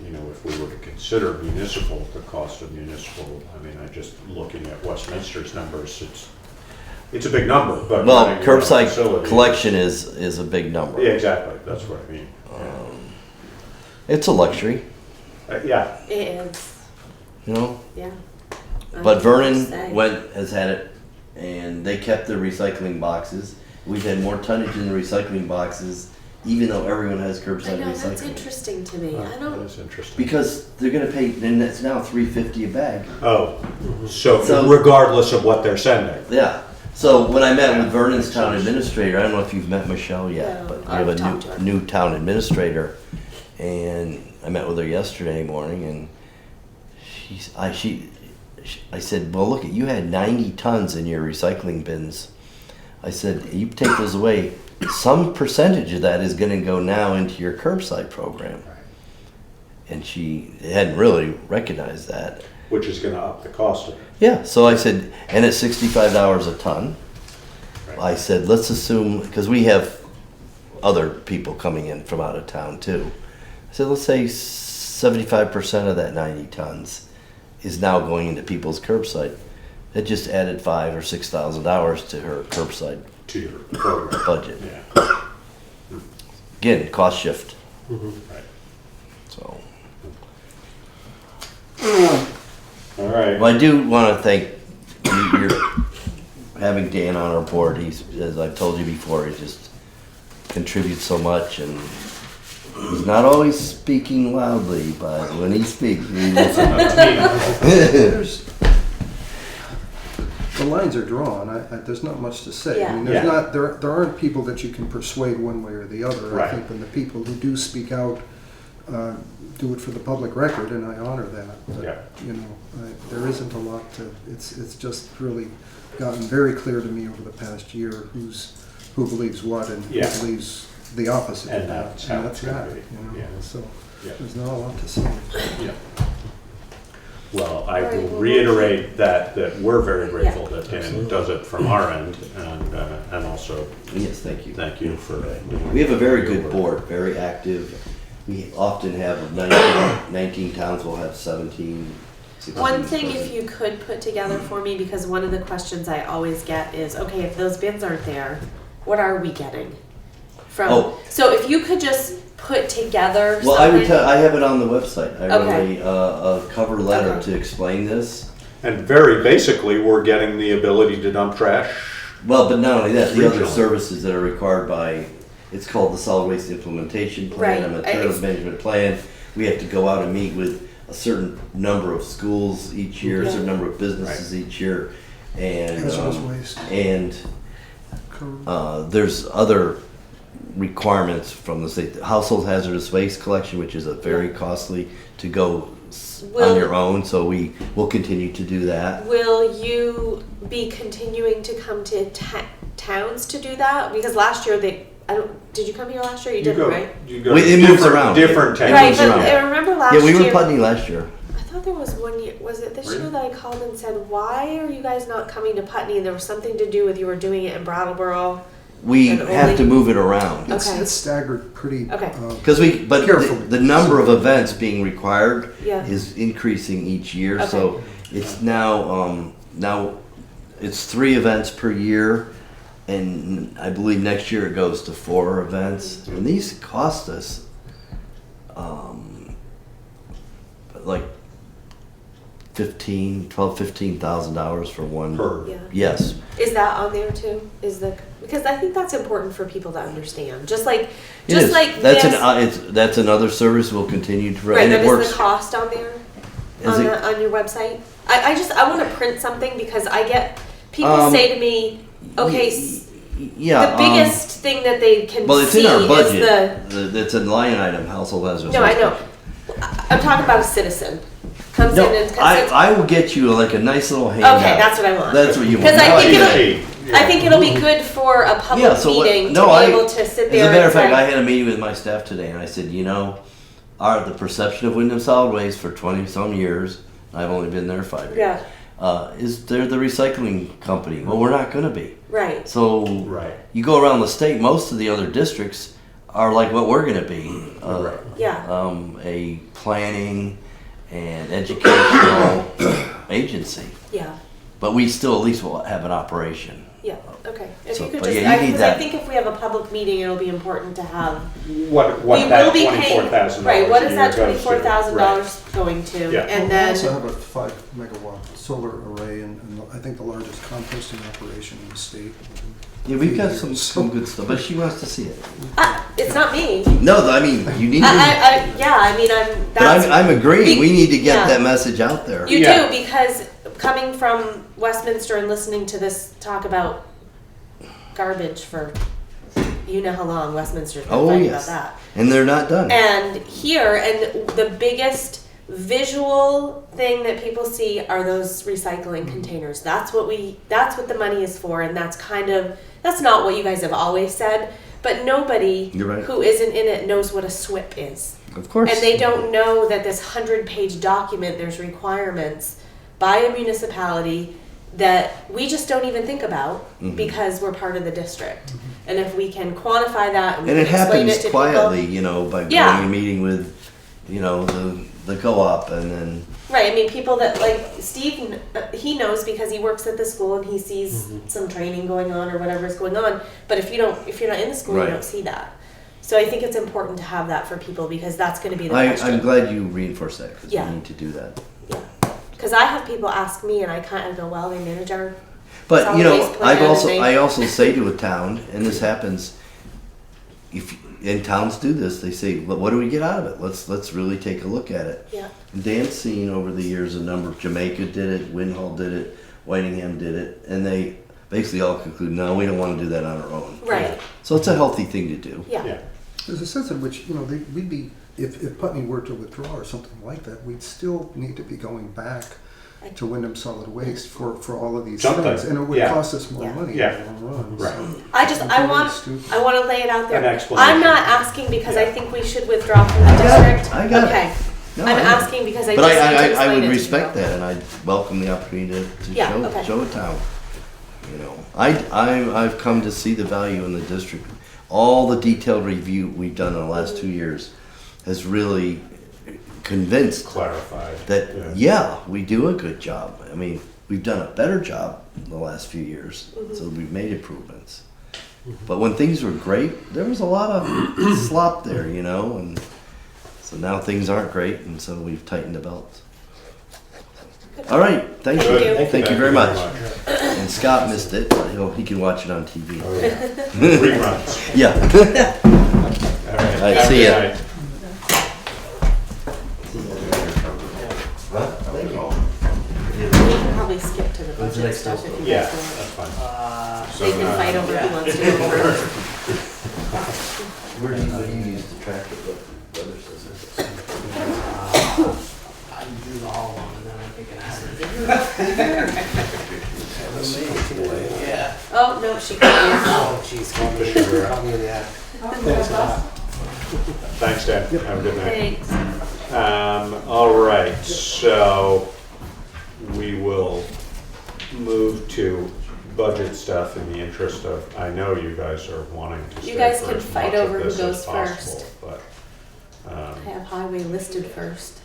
if we were to consider municipal, the cost of municipal. I mean, just looking at Westminster's numbers, it's a big number, but. Well, running your own curbside facility- collection is a big number. Yeah, exactly, that's what I mean. It's a luxury, Yeah, It is. Yeah. But I Vernon say. has had it, and they kept their recycling boxes. We've had more tonnage in the recycling boxes, even though everyone has I curbside know, that's recycling. interesting to me. I that don't. is interesting. Because they're gonna pay, and it's now $3.50 a bag. Oh, So- so regardless of what they're sending. Yeah. So when I met with Vernon's town administrator, I don't know if you've met Michelle yet, No, but we I've have talked to her. a new town administrator, and I met with her yesterday morning, and I said, well, look, you had 90 tons in your recycling bins. I said, you take those away, some percentage of that is going to go now into your curbside program. And she hadn't really recognized that. Which is gonna up the cost of it. Yeah, so I said, and it's $65 a ton. Right. I said, let's assume, because we have other people coming in from out of town too. So let's say 75% of that 90 tons is now going into people's curbside. It just added $5,000 or $6,000 to her curbside To your program. budget. Yeah, Again, cost shift. right. So, All right. well, I do want to thank you. You're having Dan on our board. He's, as I've told you before, he just contributes so much, and he's not always speaking loudly, but when he speaks, we listen. There's, the lines are drawn. There's not much to say. I mean, there's Yeah. not, there aren't people that you can persuade one way or the other. Right. I think when the people who do speak out do it for the public record, and I honor that. But, Yeah. you know, there isn't a lot to. It's just really gotten very clear to me over the past year who believes what and Yeah. who believes the opposite. And of that's that. how And it's that's gonna that. be. You know? Yeah. So Yeah. there's not a lot to say. Yeah. Well, I All right, will well, reiterate that we're very grateful Yeah. that Dan does it from our end, and also Yes, thank you. thank you for doing. We have a very good your work. board, very active. We often have 19 towns will have 17. 16, One thing, 17. if you could put together for me, because one of the questions I always get is, okay, if those bins aren't there, what are we getting from? Oh. So if you could just put together Well, I would something. I have it on the website. I Okay. wrote a cover letter Okay. to explain this. And very basically, we're getting the ability to dump trash. Well, but not only that, the other Regional. services that are required by, it's called the Solid Waste Implementation Plan, a Right. Materials Management Plan. We have to go out and meet with a certain number of schools each year, a Yeah. certain number of businesses each year, and Hazardous waste. there's other requirements from the state. Household hazardous waste collection, which is a very costly to go Will- on your own, so we will continue to do that. Will you be continuing to come to towns to do that? Because last year did you come here last year? You didn't, right? You go Wait, to it moves different- around. Different It towns. Right, moves but around. I remember last Yeah, we were year. Putney last year. I thought there was one year. Was it this year Really? that I called and said, "Why are you guys not coming to Putney?" And there was something to do with you were doing it in Brattleboro. We And have only- to move it around. Okay. It's staggered pretty. Okay. Because but Carefully. the number of events being required Yeah. is increasing each year. Okay. So it's now it's 3 events per year, and I believe next year it goes to 4 events. And these cost us like $15,000 for one. Per. Yeah. Yes. Is that on there too? Because I think that's important for people to understand. Just like It is. That's this, that's another service we'll continue to right. and But it is works. the cost on there Is it- on your website? I want to print something because I get people say to me, okay. Yeah. The biggest thing that they can Well, it's see in our is budget. the. It's a line item, household hazardous No, I waste. know. I'm talking about a citizen comes No, in and says, I will get you like a nice little handout. okay, that's what I want. That's what you want. Because I Now think get it'll, it. I think it'll be good for a public Yeah, so what- meeting no, to I- be able to sit As there a matter and of fact, I say, had a meeting with my staff today, and I said, the perception of Windham Solid Waste for 20-some years, I've only been there 5 years, is they're the recycling company. Well, we're not going to be. right, So Right. you go around the state, most of the other districts are like what we're going to be. Right. yeah, A planning and educational agency. yeah, But we still at least will have an operation. yeah, okay. If So, you could but just, yeah, you need because I that. think if we have a public meeting, it'll be important to have. What We that will be paying, $24,000 right, what a is year that goes to. $24,000 going to? Yeah. And Well, we also then, have a 5 megawatt solar array and I think the largest composting operation in the state. Yeah, we've got some good stuff, but she wants to see it. it's not me. No, I mean, you need to. I mean, But I'm agreeing. We need to get yeah. that message out there. You Yeah. do, because coming from Westminster and listening to this talk about garbage for you know how long Westminster's been Oh, fighting yes. about that. And they're not done. And here, and the biggest visual thing that people see are those recycling containers. That's what the money is for, and that's not what you guys have always said, but nobody You're right. who isn't in it knows what a SWIP is. Of course. And they don't know that this 100-page document, there's requirements by a municipality that we just don't even think about Mhm. because we're part of the district. And if we can quantify that and, we And it can explain happens it to quietly, people. you know, by going Yeah. and meeting with, you know, the co-op and then, Right, I mean, people that, like, Steve, he knows because he works at the school and he sees Mm-hmm. some training going on or whatever is going on. But if you're not in the school, Right. you don't see that. So I think it's important to have that for people because that's going to be the I'm question. glad you reinforced that, because Yeah. we need to do that. Yeah, because I have people ask me, and I kind of go, "Well, they manage our." But, you know, Solid waste plan and I also say to a town, and this happens, and towns do this, they say, "Well, what do we get out of it? Let's really take a look at it." Yeah, And Dan's seen over the years a number of, Jamaica did it, Windham did it, Whitingham did it, and they basically all conclude, no, we don't want to do that on our own. right. So it's a healthy thing to do. Yeah, Yeah. There's a sense in which, you know, we'd be, if Putney were to withdraw or something like that, we'd still need to be going back to Windham Solid Waste for all of these Something, things. And it would yeah. cost us more Yeah. money Yeah. in the long run. Right. So I it's really want stupid. to lay it out there. An explanation. I'm not asking because I Yeah. think we should withdraw from the I got it. district. I got it. Okay, No, I'm I- asking because I But just need to I explain would it to respect people. that, and I welcome the opportunity to Yeah, show, okay. show a town. You know, I've come to see the value in the district. All the detailed review we've done in the last 2 years has really convinced Clarified. that, Yeah. yeah, we do a good job. I mean, we've done a better job in the last few years, so we've made improvements. But when things were great, there was a lot of slop there, you know, and so now things aren't great, and so we've tightened the belt. All right, thank you. Good. Thank you very much. And Scott missed it, but he can watch it on TV. Oh, yeah. Reruns. Yeah. All right. All right, Have a see good ya. night. We can probably skip to the budget stuff if you Yeah, guys want. that's fine. They can fight over who wants to go first. Where do you use the tractor? What other says it? I do the all one and then I pick an average. Yeah. Oh, no, she can't. Oh, jeez, call me in the act. Thanks a lot. Thanks, Dan. Have a good night. Thanks. All right, so we will move to budget stuff in the interest of, I know you guys are wanting to stay You guys for can as fight much of over who this as goes possible, first. But, I have highway listed first.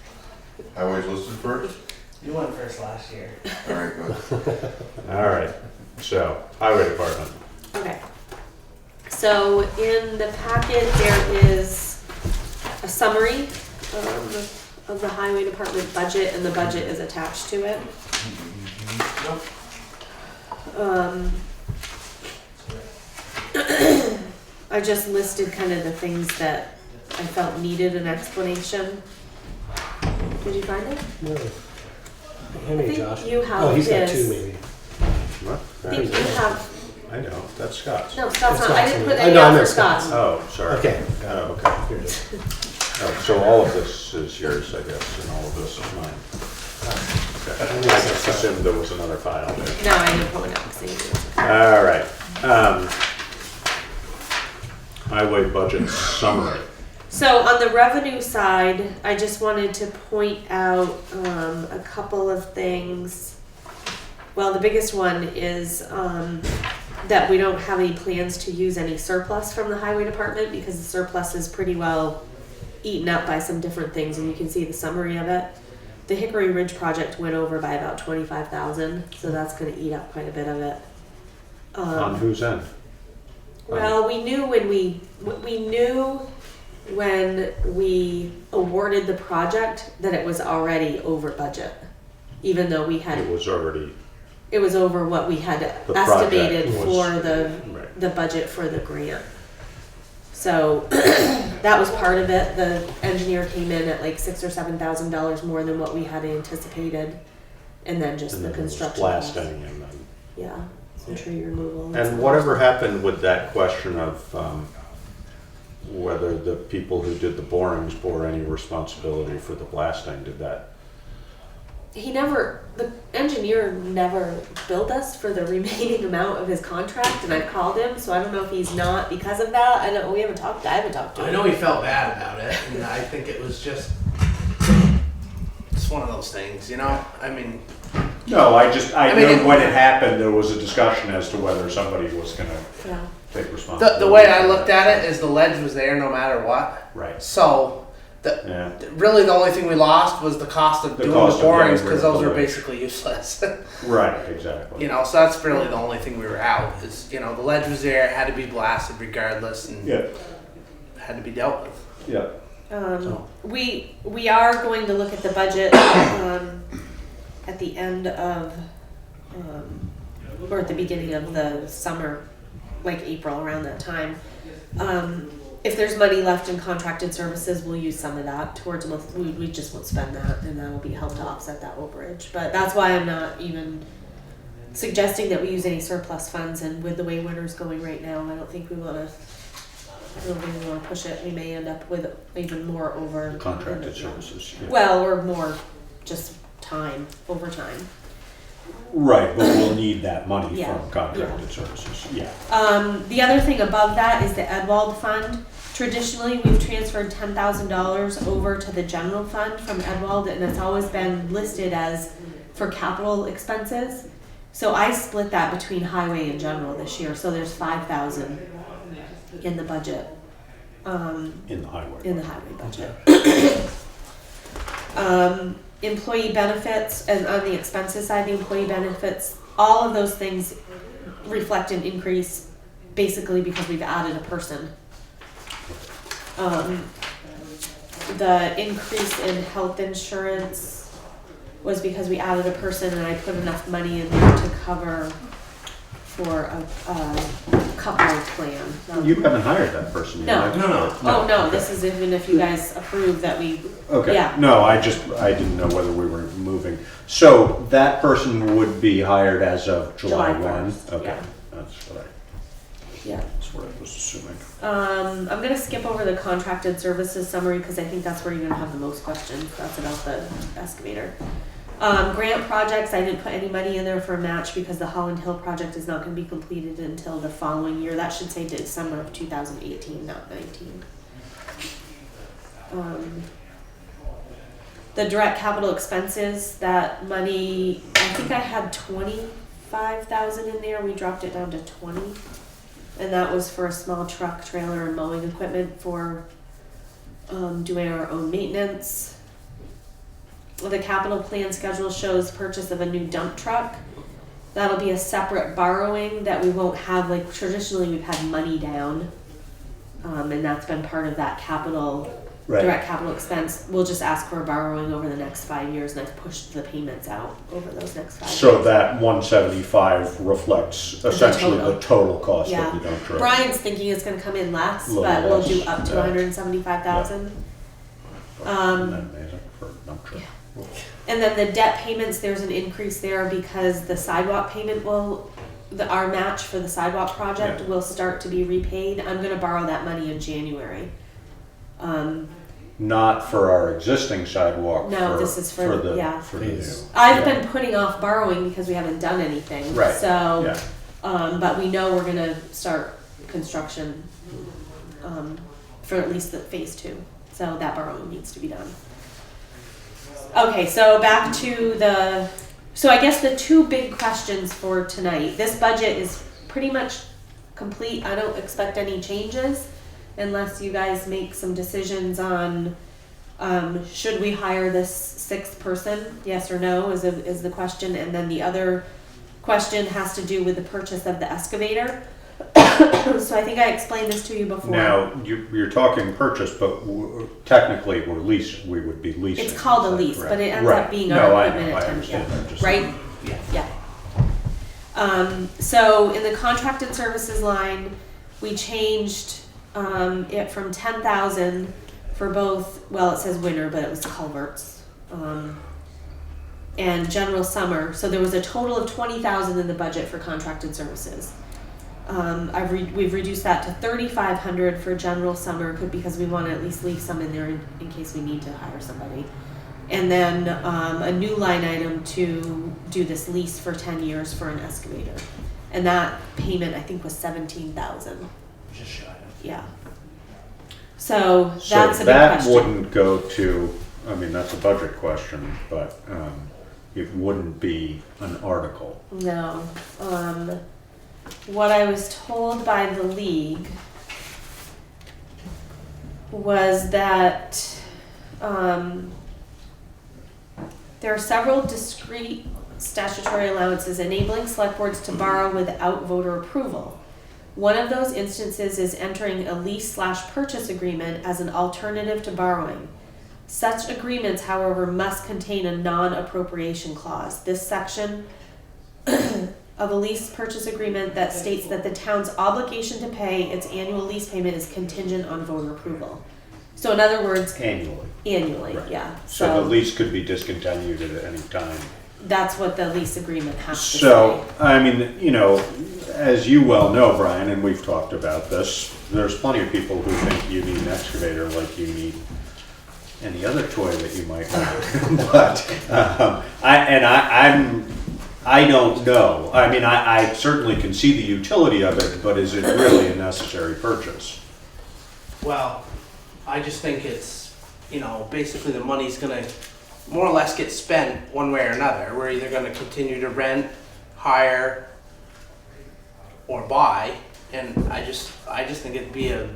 Highways listed first? You went first last year. All right, good. all right, so highway department. Okay. So in the packet, there is a summary of the highway department budget, and the budget is attached to it. I just listed kind of the things that I felt needed an explanation. Did you find it? No. I Hand me think Josh. you have Oh, he's got his. two maybe. What? I think you have, I know, that's Scott's. no, Scott's That's not, I Scott's didn't one. put I any know, I out for meant Scott's. Scott's. Oh, sorry. Okay. Oh, okay. Here it is. Oh, so all of this is yours, I guess, and all of this is mine. Okay. I just assumed there was another file there. No, I didn't put one out, 'cause I knew it was- All right. Highway budget summary. So on the revenue side, I just wanted to point out a couple of things. Well, the biggest one is that we don't have any plans to use any surplus from the highway department because the surplus is pretty well eaten up by some different things, and you can see the summary of it. The Hickory Ridge project went over by about 25,000, so that's going to eat up quite a bit of it. On whose end? Well, we knew when we awarded the project that it was already over budget, even though we had It was already, it was over what we had The estimated project was- for right. the budget for the grant. So that was part of it. The engineer came in at like $6,000 or $7,000 more than what we had anticipated, and then just And the then it was construction costs. blasting and then. Yeah, some tree removal. And some whatever happened with that question of whether the people who did the borings bore any responsibility for the blasting, did that? the engineer never billed us for the remaining amount of his contract, and I've called him, so I don't know if he's not because of that. I haven't talked to him. I know he felt bad about it, and I think it was just one of those things, you know? I mean, No, I mean, knew when it happened, there was a discussion as to whether somebody was gonna Yeah. take responsibility. The way I looked at it is the ledge was there no matter what. Right, So, yeah, really the only thing we lost was the cost of The doing cost the of borings getting because rid of those the are ledge. basically useless. right, exactly. You know, so that's really the only thing we were out is, you know, the ledge was there, it had to be blasted regardless and Yeah, had to be dealt with. yeah. We are going to look at the budget at the end of or at the beginning of the summer, like April, around that time. If there's money left in contracted services, we'll use some of that towards, we just won't spend that, and that'll be help to offset that overage. But that's why I'm not even suggesting that we use any surplus funds, and with the way winter's going right now, I don't think we want to push it. We may end up with even more over Contracted services. Yeah. Well, or more just overtime. Right, but we'll need that money Yeah, from contracted services, yeah. The other thing above that is the Edwald Fund. Traditionally, we've transferred $10,000 over to the general fund from Edwald, and it's always been listed as for capital expenses. So I split that between highway and general this year, so there's $5,000 in the budget. In the highway. In the highway budget. Employee benefits, and on the expenses side, the employee benefits, all of those things reflect an increase basically because we've added a person. The increase in health insurance was because we added a person and I put enough money in there to cover for a couple plan. You haven't hired that person yet. No. Oh, no, this is even if you guys approve that we, Okay, yeah. no, I didn't know whether we were moving. So that person would be hired as of July July 1? 1st, Okay, yeah. that's what I was assuming. I'm gonna skip over the contracted services summary because I think that's where you're gonna have the most questions. That's about the excavator. Grant projects, I didn't put any money in there for a match because the Holland Hill project is not gonna be completed until the following year. That should say December of 2018, not 19. The direct capital expenses, that money, I think I had 25,000 in there. We dropped it down to 20. And that was for a small truck, trailer, and mowing equipment for doing our own maintenance. The capital plan schedule shows purchase of a new dump truck. That'll be a separate borrowing that we won't have, like traditionally we've had money down. And that's been part of that capital, Right. direct capital expense. We'll just ask for a borrowing over the next 5 years, and I've pushed the payments out over those next 5 years. So that 175 reflects essentially total. the total cost Yeah. of the dump truck. Brian's thinking it's gonna come in less, Little but we'll less, do up to yeah. 175,000. Isn't that amazing for a dump truck? And then the debt payments, there's an increase there because the sidewalk payment our match for the sidewalk project Yeah. will start to be repaid. I'm gonna borrow that money in January. Not for our existing sidewalk. No, this is for the yeah. For the new. I've Yeah. been putting off borrowing because we haven't done anything. Right. So, Yeah. but we know we're gonna start construction for at least the phase 2. So that borrowing needs to be done. Okay, so back to so I guess the two big questions for tonight. This budget is pretty much complete. I don't expect any changes unless you guys make some decisions on should we hire this 6th person, yes or no, is the question. And then the other question has to do with the purchase of the excavator. So I think I explained this to you before. Now, you're talking purchase, but technically we would be leasing. It's called a is that lease, correct? but it ends Right. up being No, our I equipment know, at I 10, understand that, just- right? Yeah. Yeah. So in the contracted services line, we changed it from 10,000 for both, well, it says winter, but it was culverts, and general summer. So there was a total of 20,000 in the budget for contracted services. We've reduced that to 3,500 for general summer because we want to at least leave some in there in case we need to hire somebody. And then a new line item to do this lease for 10 years for an excavator. And that payment, I think, was 17,000. Just shy of. Yeah. So So that's a big that question. wouldn't go to, I mean, that's a budget question, but it wouldn't be an article. No. What I was told by the league was that there are several discrete statutory allowances enabling select boards to borrow without voter approval. One of those instances is entering a lease/purchase agreement as an alternative to borrowing. Such agreements, however, must contain a non-appropriation clause. This section of a lease purchase agreement that states that the town's obligation to pay its annual lease payment is contingent on voter approval. So in other words, Annually. Right. Yeah. So the lease could be discontinued at any time. That's what the lease agreement has to So, say. I mean, as you well know, Brian, and we've talked about this, there's plenty of people who think you need an excavator like you need any other toy that you might want. But I don't know. I mean, I certainly can see the utility of it, but is it really a necessary purchase? Well, I just think it's, basically the money's gonna more or less get spent one way or another. We're either gonna continue to rent, hire, or buy, and I just think it'd be a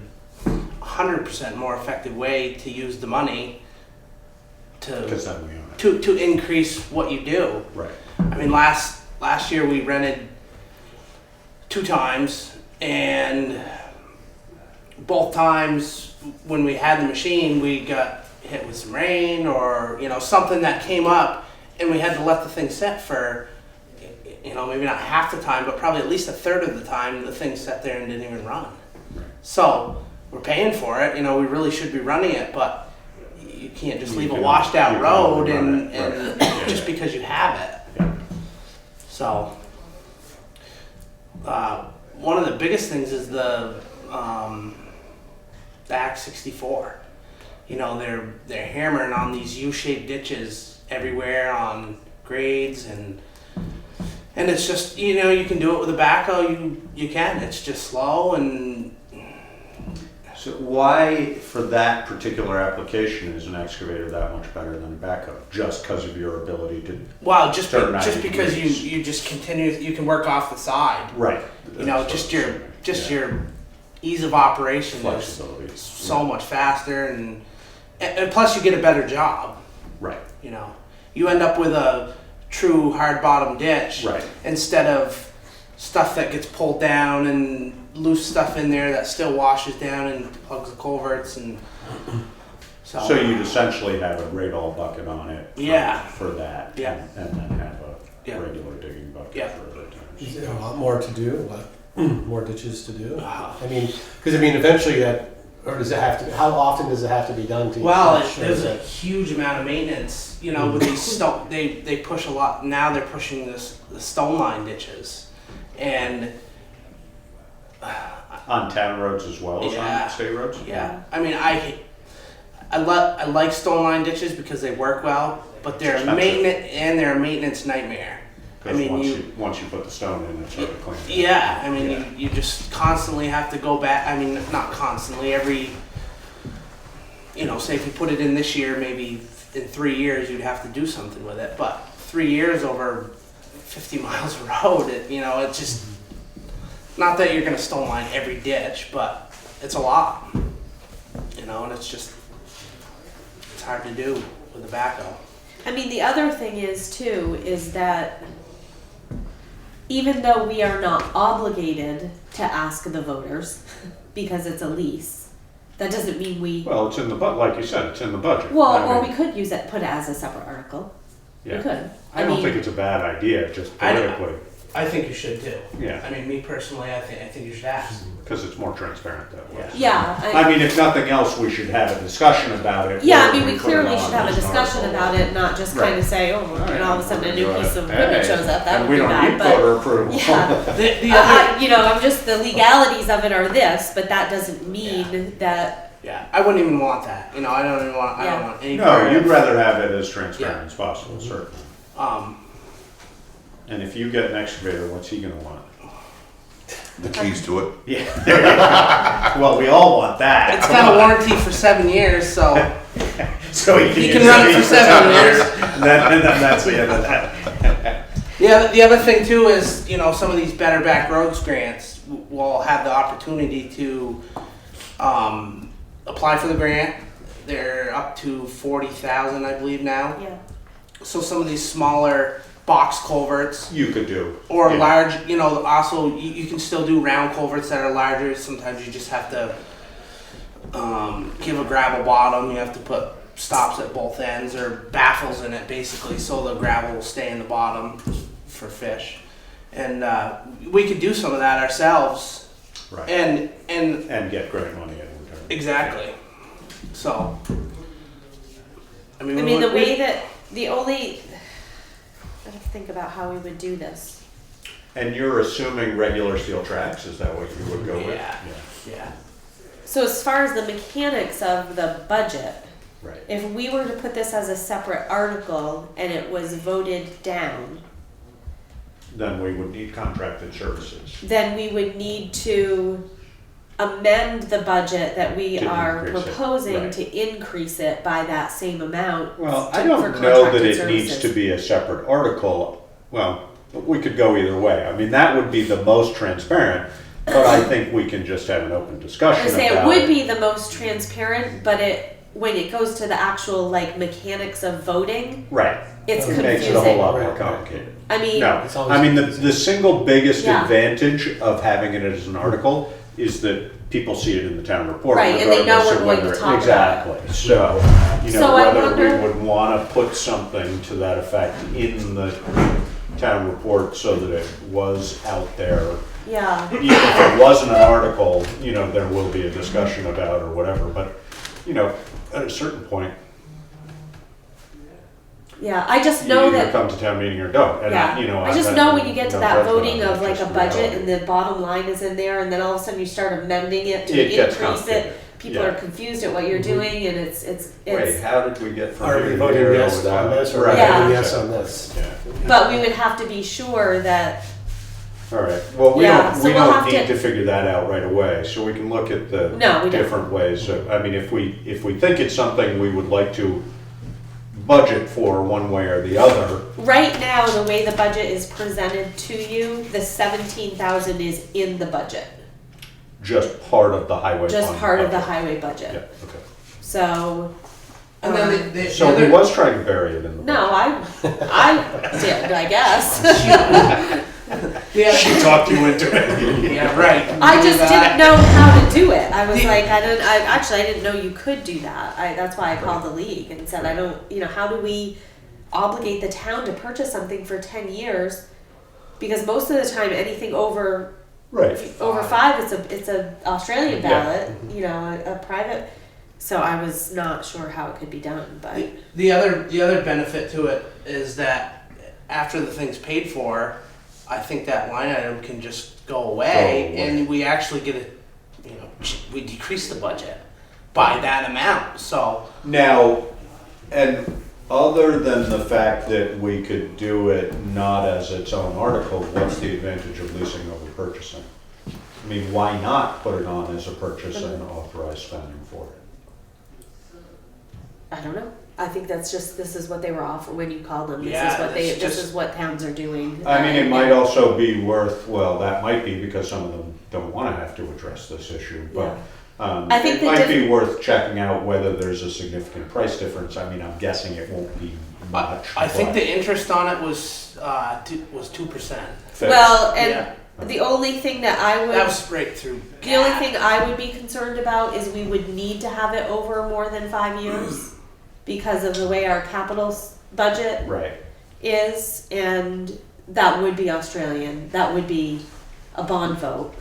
100% more effective way to use the money Because then we own it. to increase what you do. Right. I mean, last year we rented 2 times, and both times when we had the machine, we got hit with some rain or something that came up, and we had to let the thing sit for maybe not half the time, but probably at least a third of the time the thing sat there and didn't even run. So we're paying for it. We really should be running it, but you can't just leave a washed out road and just because you have it. Yeah. So, one of the biggest things is the Act 64. They're hammering on these U-shaped ditches everywhere on grades, and it's just you can do it with a backhoe. You can. It's just slow and. So why, for that particular application, is an excavator that much better than a backhoe? Just because of your ability to... Well, just Start 90 because degrees. you just continue, you can work off the side. Right. Your ease of operation Flexibility. is so much faster, and plus you get a better job. Right. You end up with a true hard bottom ditch Right. instead of stuff that gets pulled down and loose stuff in there that still washes down and plugs the culverts, and So you'd essentially have a radall bucket on it for that, Yeah. and then have a Yeah. regular digging bucket Yeah. for other times. Is there a lot more to do? More ditches to do? Eventually or does it have to? How often does it have to be done to? Well, make sure there's a that- huge amount of maintenance. With these stone, they push a lot. Now they're pushing the stone line ditches, and On town roads as well as Yeah. on state roads? yeah. I mean, I like stone line ditches because they work well, but they're a Expensive. maintenance nightmare. Because I mean, once you put the stone in, it's hard to clean. it. Yeah, I mean, Yeah. you just constantly have to go back. I mean, not constantly. Every, say if you put it in this year, maybe in 3 years you'd have to do something with it. But 3 years over 50 miles of road, it's just not that you're going to stone line every ditch, but it's a lot. And it's hard to do with a backhoe. The other thing is that even though we are not obligated to ask the voters because it's a lease, that doesn't mean we. Well, it's in the like you said, it's in the budget. Or we could put it as a separate article. Yeah. We could. I don't think it's a bad idea, just politically. I think you should too. Yeah. I mean, me personally, I think you should ask. Because it's more transparent that way. Yeah. If nothing else, we should have a discussion about it. Yeah, whether we put it clearly on should have a as an discussion article. about it, not just kind of say, and all of a sudden a new piece of equipment shows up. That And would we be don't bad. need But voter approval. yeah, The other, I'm just the legalities of it are this, but that doesn't mean that. yeah, I wouldn't even want that. I don't even want. I don't Yeah. want any. No, part you'd of- rather have it as transparent as possible, certainly. And if you get an excavator, what's he gonna want? The keys to it. Yeah. Well, we all want that. It's got a warranty for 7 years, so So you can run it for 7 years. and then that's the end of that. Yeah, the other thing too is, you know, some of these Better Back Roads grants will have the opportunity to apply for the grant. They're up to 40,000, I believe now. Yeah. So some of these smaller box culverts You could do. or yeah. large, you know, also you can still do round culverts that are larger. Sometimes you just have to give a gravel bottom. You have to put stops at both ends or baffles in it basically, so the gravel will stay in the bottom for fish. And we could do some of that ourselves. Right. And get grant money in return. exactly. So, I mean, the way that the only I have to think about how we would do this. And you're assuming regular steel tracks, is that what you would go with? Yeah. So as far as the mechanics of the budget, Right. if we were to put this as a separate article and it was voted down, Then we would need contracted services. then we would need to amend the budget that we To are increase it, proposing right. to increase it by that same amount. Well, to- I for don't know that contracted it needs services. to be a separate article. Well, we could go either way. I mean, that would be the most transparent, but I think we can just have an open I discussion would say about it would be the most transparent, but when it goes to the actual like mechanics of voting, Right. it's It makes it a whole confusing. lot more Right. complicated. I mean, No, It's always I mean, the single biggest Yeah. advantage of having it as an article is that people see it in the town report. Right, and they know regardless we're of going to whether- talk about Exactly, so, you know, So I whether wonder- we would wanna put something to that effect in the town report so that it was out there. yeah. Even if it wasn't an article, you know, there will be a discussion about or whatever, but, you know, at a certain point, Yeah, I just you know either that. come to town meeting or don't, and Yeah, you know. I just I've know got when you get to no that judgment voting on it, of like it's a just budget reality. and the bottom line is in there, and then all of a sudden you start amending it to It gets increase complicated. it. People Yeah. are confused at what you're doing, and Wait, how did we get from Are here we to voting here yes without- on this or Right, Yeah. voting yes exactly. on this? Yeah, But we would have to be sure that all right, well, we Yeah, don't, so we we'll don't have need to- to figure that out right away, so we can look at the No, we don't. different ways of, I mean, if we think it's something we would like to budget for one way or the other, right now the way the budget is presented to you, the 17,000 is in the budget, just part of the highway just fund part of the budget. highway Yeah, budget. okay. So. And then the So he other- was trying to bury it in the. No, I did, I guess. the other- She talked you into it. yeah, right. I Do just that. didn't know how to do it. I was The- like, I didn't know you could do that. That's why I called the league and said, I don't, how do we obligate the town to purchase something for 10 years? Because most of the time, anything over Right. 5, it's a Australian Yeah. ballot, a private. So I was not sure how it could be done, but The other benefit to it is that after the thing's paid for, I think that line item can just go away, Go away. and we actually get we decrease the budget by that amount. So Now, and other than the fact that we could do it not as its own article, what's the advantage of leasing over purchasing? I mean, why not put it on as a purchase and authorize spending for it? I don't know. I think this is what they were offering when you called them. Yeah, it's This just- is what towns are doing. I mean, it might also be worth, well, that might be because some of them don't want to have to address this issue, but I think it the might be worth checking out whether there's a significant price difference. I mean, I'm guessing it won't be much. I think but the interest on it was 2%. fixed. Well, and Yeah. the only thing that I would That was straight through. the only thing I would be concerned about is we would need to have it over more than 5 years because of the way our capital budget Right. is, and that would be Australian. That would be a bond vote.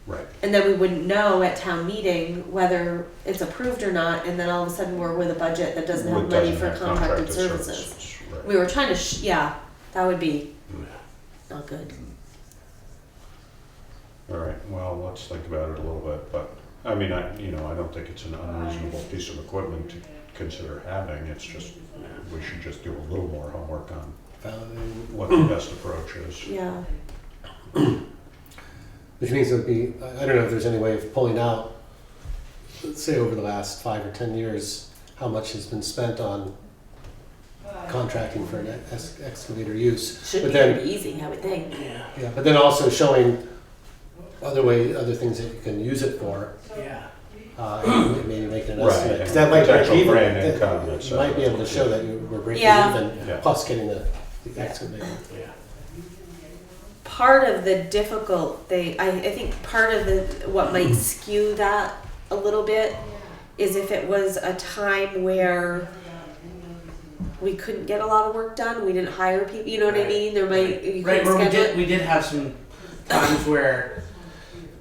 Right. And then we wouldn't know at town meeting whether it's approved or not, and then all of a sudden we're with a budget that doesn't have What money doesn't for have contracted services. Right. We were trying to, that would be not good. All right, well, let's think about it a little bit, but, I mean, I don't think it's an unreasonable piece of equipment to consider having, it's just, we should just do a little more homework on what the best approach is. Yeah. Which means it would be, I don't know if there's any way of pulling out, let's say over the last 5 or 10 years, how much has been spent on contracting for an excavator use. Should But be then, pretty easy, I would think. yeah, but then also showing other things that you can use it for, Yeah. and maybe making an Right, estimate. 'Cause and that might break potential even. grant That- income, et You might be cetera. able to show that you were breaking Yeah. even, Yeah. plus getting the excavator. Yeah. Part of the difficult thing, I think part of what might skew that a little bit is if it was a time where we couldn't get a lot of work done, we didn't hire people, you know what I Right. mean? There might, you Right, couldn't where schedule we did have some times where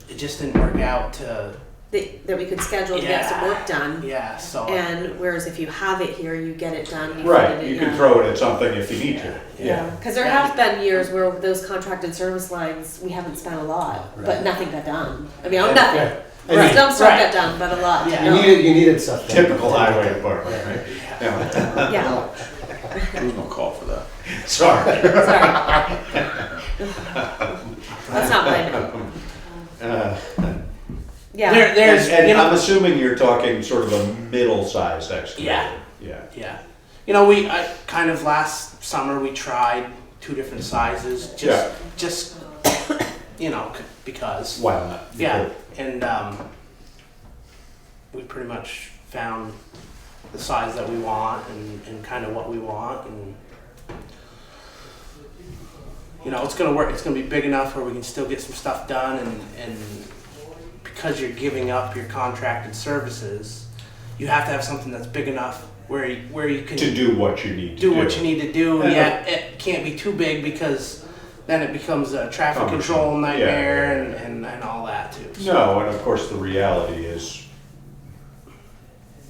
it just didn't work out to, that we could schedule to get some Yeah. work done. yeah, so. And whereas if you have it here, you get it done. You Right, fit it, you can yeah. throw it at something if you need to. Yeah, because there have been years where those contracted service lines, we haven't spent a lot, Right. but nothing got done. I mean, nothing. Yeah. I mean, Some stuff Right. got done, but a lot. Yeah. You needed stuff. done. Typical highway department, right? Yeah. Yeah, There's no call for that. Sorry. sorry. That's not what I meant. Yeah. There's, And you know, I'm assuming you're talking sort of a middle-sized excavator. Yeah. Yeah. yeah. You know, I kind of last summer we tried 2 different sizes, just, you know, because. Why not? Yeah, and we pretty much found the size that we want and kind of what we want, and you know, it's gonna work. It's gonna be big enough where we can still get some stuff done, and because you're giving up your contracted services, you have to have something that's big enough where you can To do what you need to do what you need to do, And yet it can't be too big because then it becomes a traffic Cumbersome. control nightmare Yeah, yeah, yeah. and all that too. So, No, and of course, the reality is,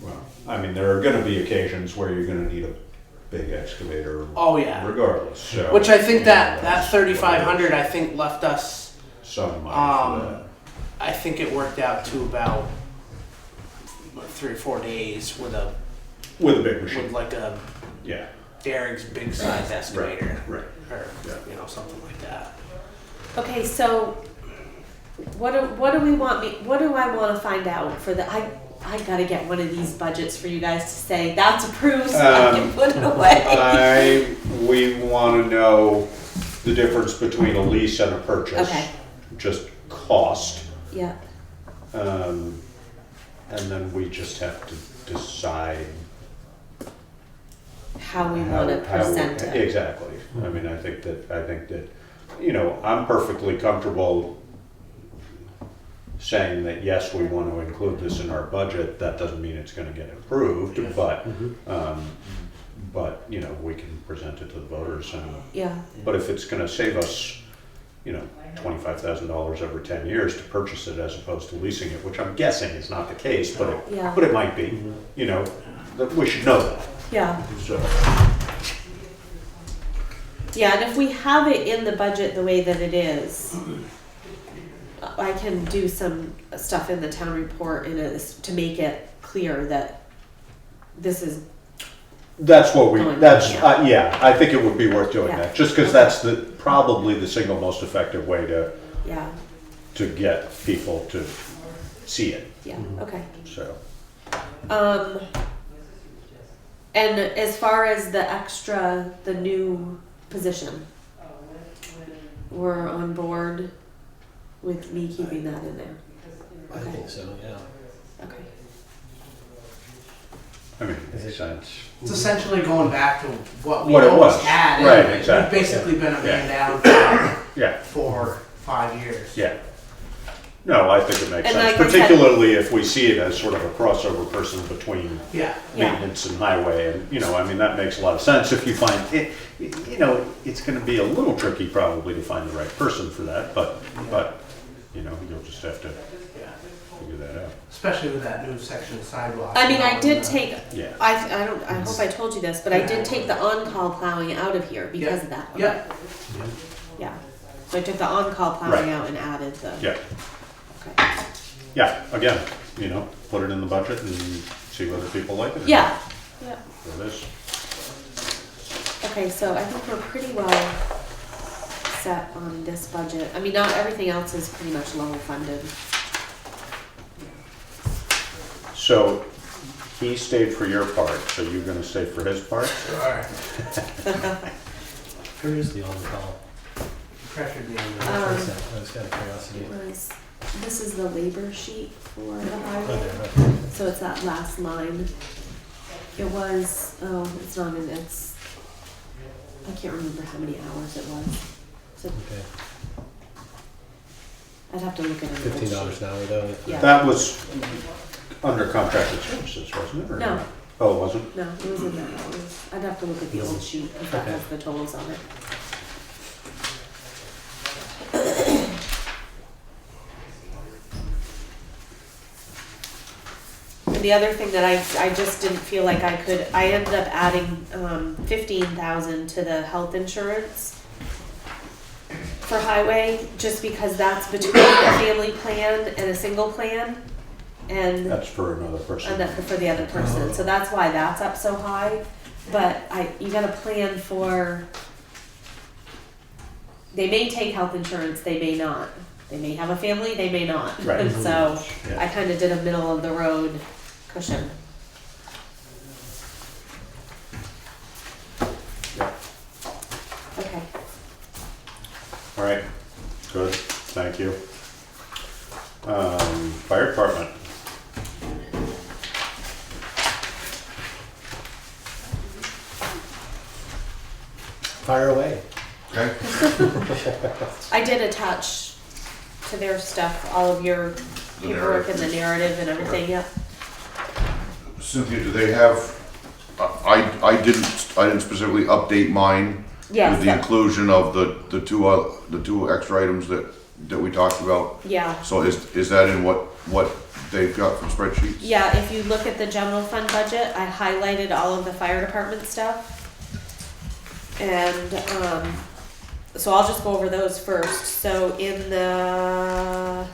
well, I mean, there are gonna be occasions where you're gonna need a big excavator oh yeah. regardless, so. Which I think you that know, that that's 3,500 I think left us. some money for that. I think it worked out to about 3 or 4 days with With a big machine, with like a yeah, Derek's big size excavator right. or Yeah. you know, something like that. Okay, so what do we want me? What do I want to find out for the? I gotta get one of these budgets for you guys to say that's approved, so I can put it away. We wanna know the difference between a lease and a purchase. Okay. Just cost, Yeah. and then we just have to decide How we want to present it. Exactly. I mean, I think that, you know, I'm perfectly comfortable saying that, yes, we want to include this in our budget. That doesn't mean it's gonna get approved, but, you know, we can present it to the voters and, Yeah. but if it's gonna save us, you know, $25,000 over 10 years to purchase it as opposed to leasing it, which I'm guessing is not the case, but Yeah. it might be, you know, that we should know that, Yeah. so. Yeah, and if we have it in the budget the way that it is, I can do some stuff in the town report to make it clear that this is, That's what we, Going that's, on, yeah, I think it would be worth doing Yeah. that, just because that's probably the single most effective way yeah, to get people to see it, yeah, okay. so. And as far as the new position, we're on board with me keeping that in there. I think so, yeah. Okay. I mean, it makes sense. It's essentially going back to what we What it always was. had. Right, and exactly. We've basically been a man down Yeah, for 5 years. yeah. No, I think it makes And sense, like I said- particularly if we see it as sort of a crossover person between Yeah. Yeah. maintenance and highway, and, you know, I mean, that makes a lot of sense if you find it, you know, it's gonna be a little tricky probably to find the right person for that, but, you know, you'll just have to Yeah. figure that out. Especially with that new section of sidewalk. I mean, I And, did take, Yeah. I hope I told you this, but I did take the on-call plowing out of here because of that. Yeah. Yeah. So I took the on-call plowing Right. out and added the. Yeah, Okay. yeah, again, you know, put it in the budget and see whether people like it. Yeah. Yeah. There it is. Okay, so I think we're pretty well set on this budget. I mean, not everything else is pretty much level funded. So, he stayed for your part, so you're gonna stay for his part? Where is the on-call? Pressured me on I that. was kind of curiosity. This is the labor sheet for the Oh, highway. there, okay. So it's that last line. It was, it's not in, I can't remember how many hours it was. So Okay. I'd have to look at it. $15 an hour though. Yeah. That was under contracted services, wasn't it? Or No. not? Oh, it wasn't? No, it was in that hours. I'd have to look at the old sheet if that Okay. has the totals on it. And the other thing that I just didn't feel like I could, I ended up adding 15,000 to the health insurance for highway, just because that's between a family plan and a single plan. And That's for another person. and that for the other person. So that's why that's up so high. But you gotta plan for, they may take health insurance, they may not. They may have a family, they may not. Right. So Yeah. I kinda did a middle of the road cushion. Yeah. Okay. All right, good, thank you. Fire department. Fire away. Okay. I did attach to their stuff all of your The paperwork and the narrative. narrative and everything, yep. Cynthia, do they have, I didn't specifically update mine Yes, with the that- inclusion of the two extra items that we talked about. yeah. So is that in what they've got from spreadsheets? Yeah, if you look at the general fund budget, I highlighted all of the fire department stuff. And, so I'll just go over those first. So in the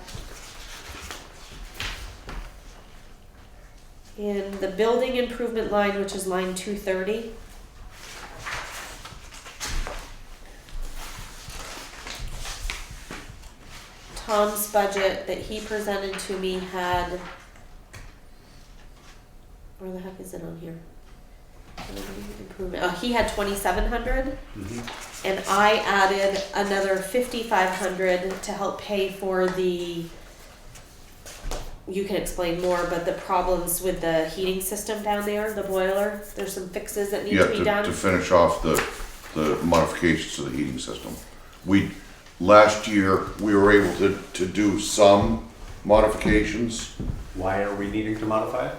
building improvement line, which is line 230. Tom's budget that he presented to me had, where the heck is it on here? Improvement. Oh, he had 2,700, and I added another 5,500 to help pay for the. You can explain more, but the problems with the heating system down there, the boiler. There's some fixes that need Yeah, to be done. to finish off the modifications to the heating system. Last year, we were able to do some modifications, Why are we needing to modify it?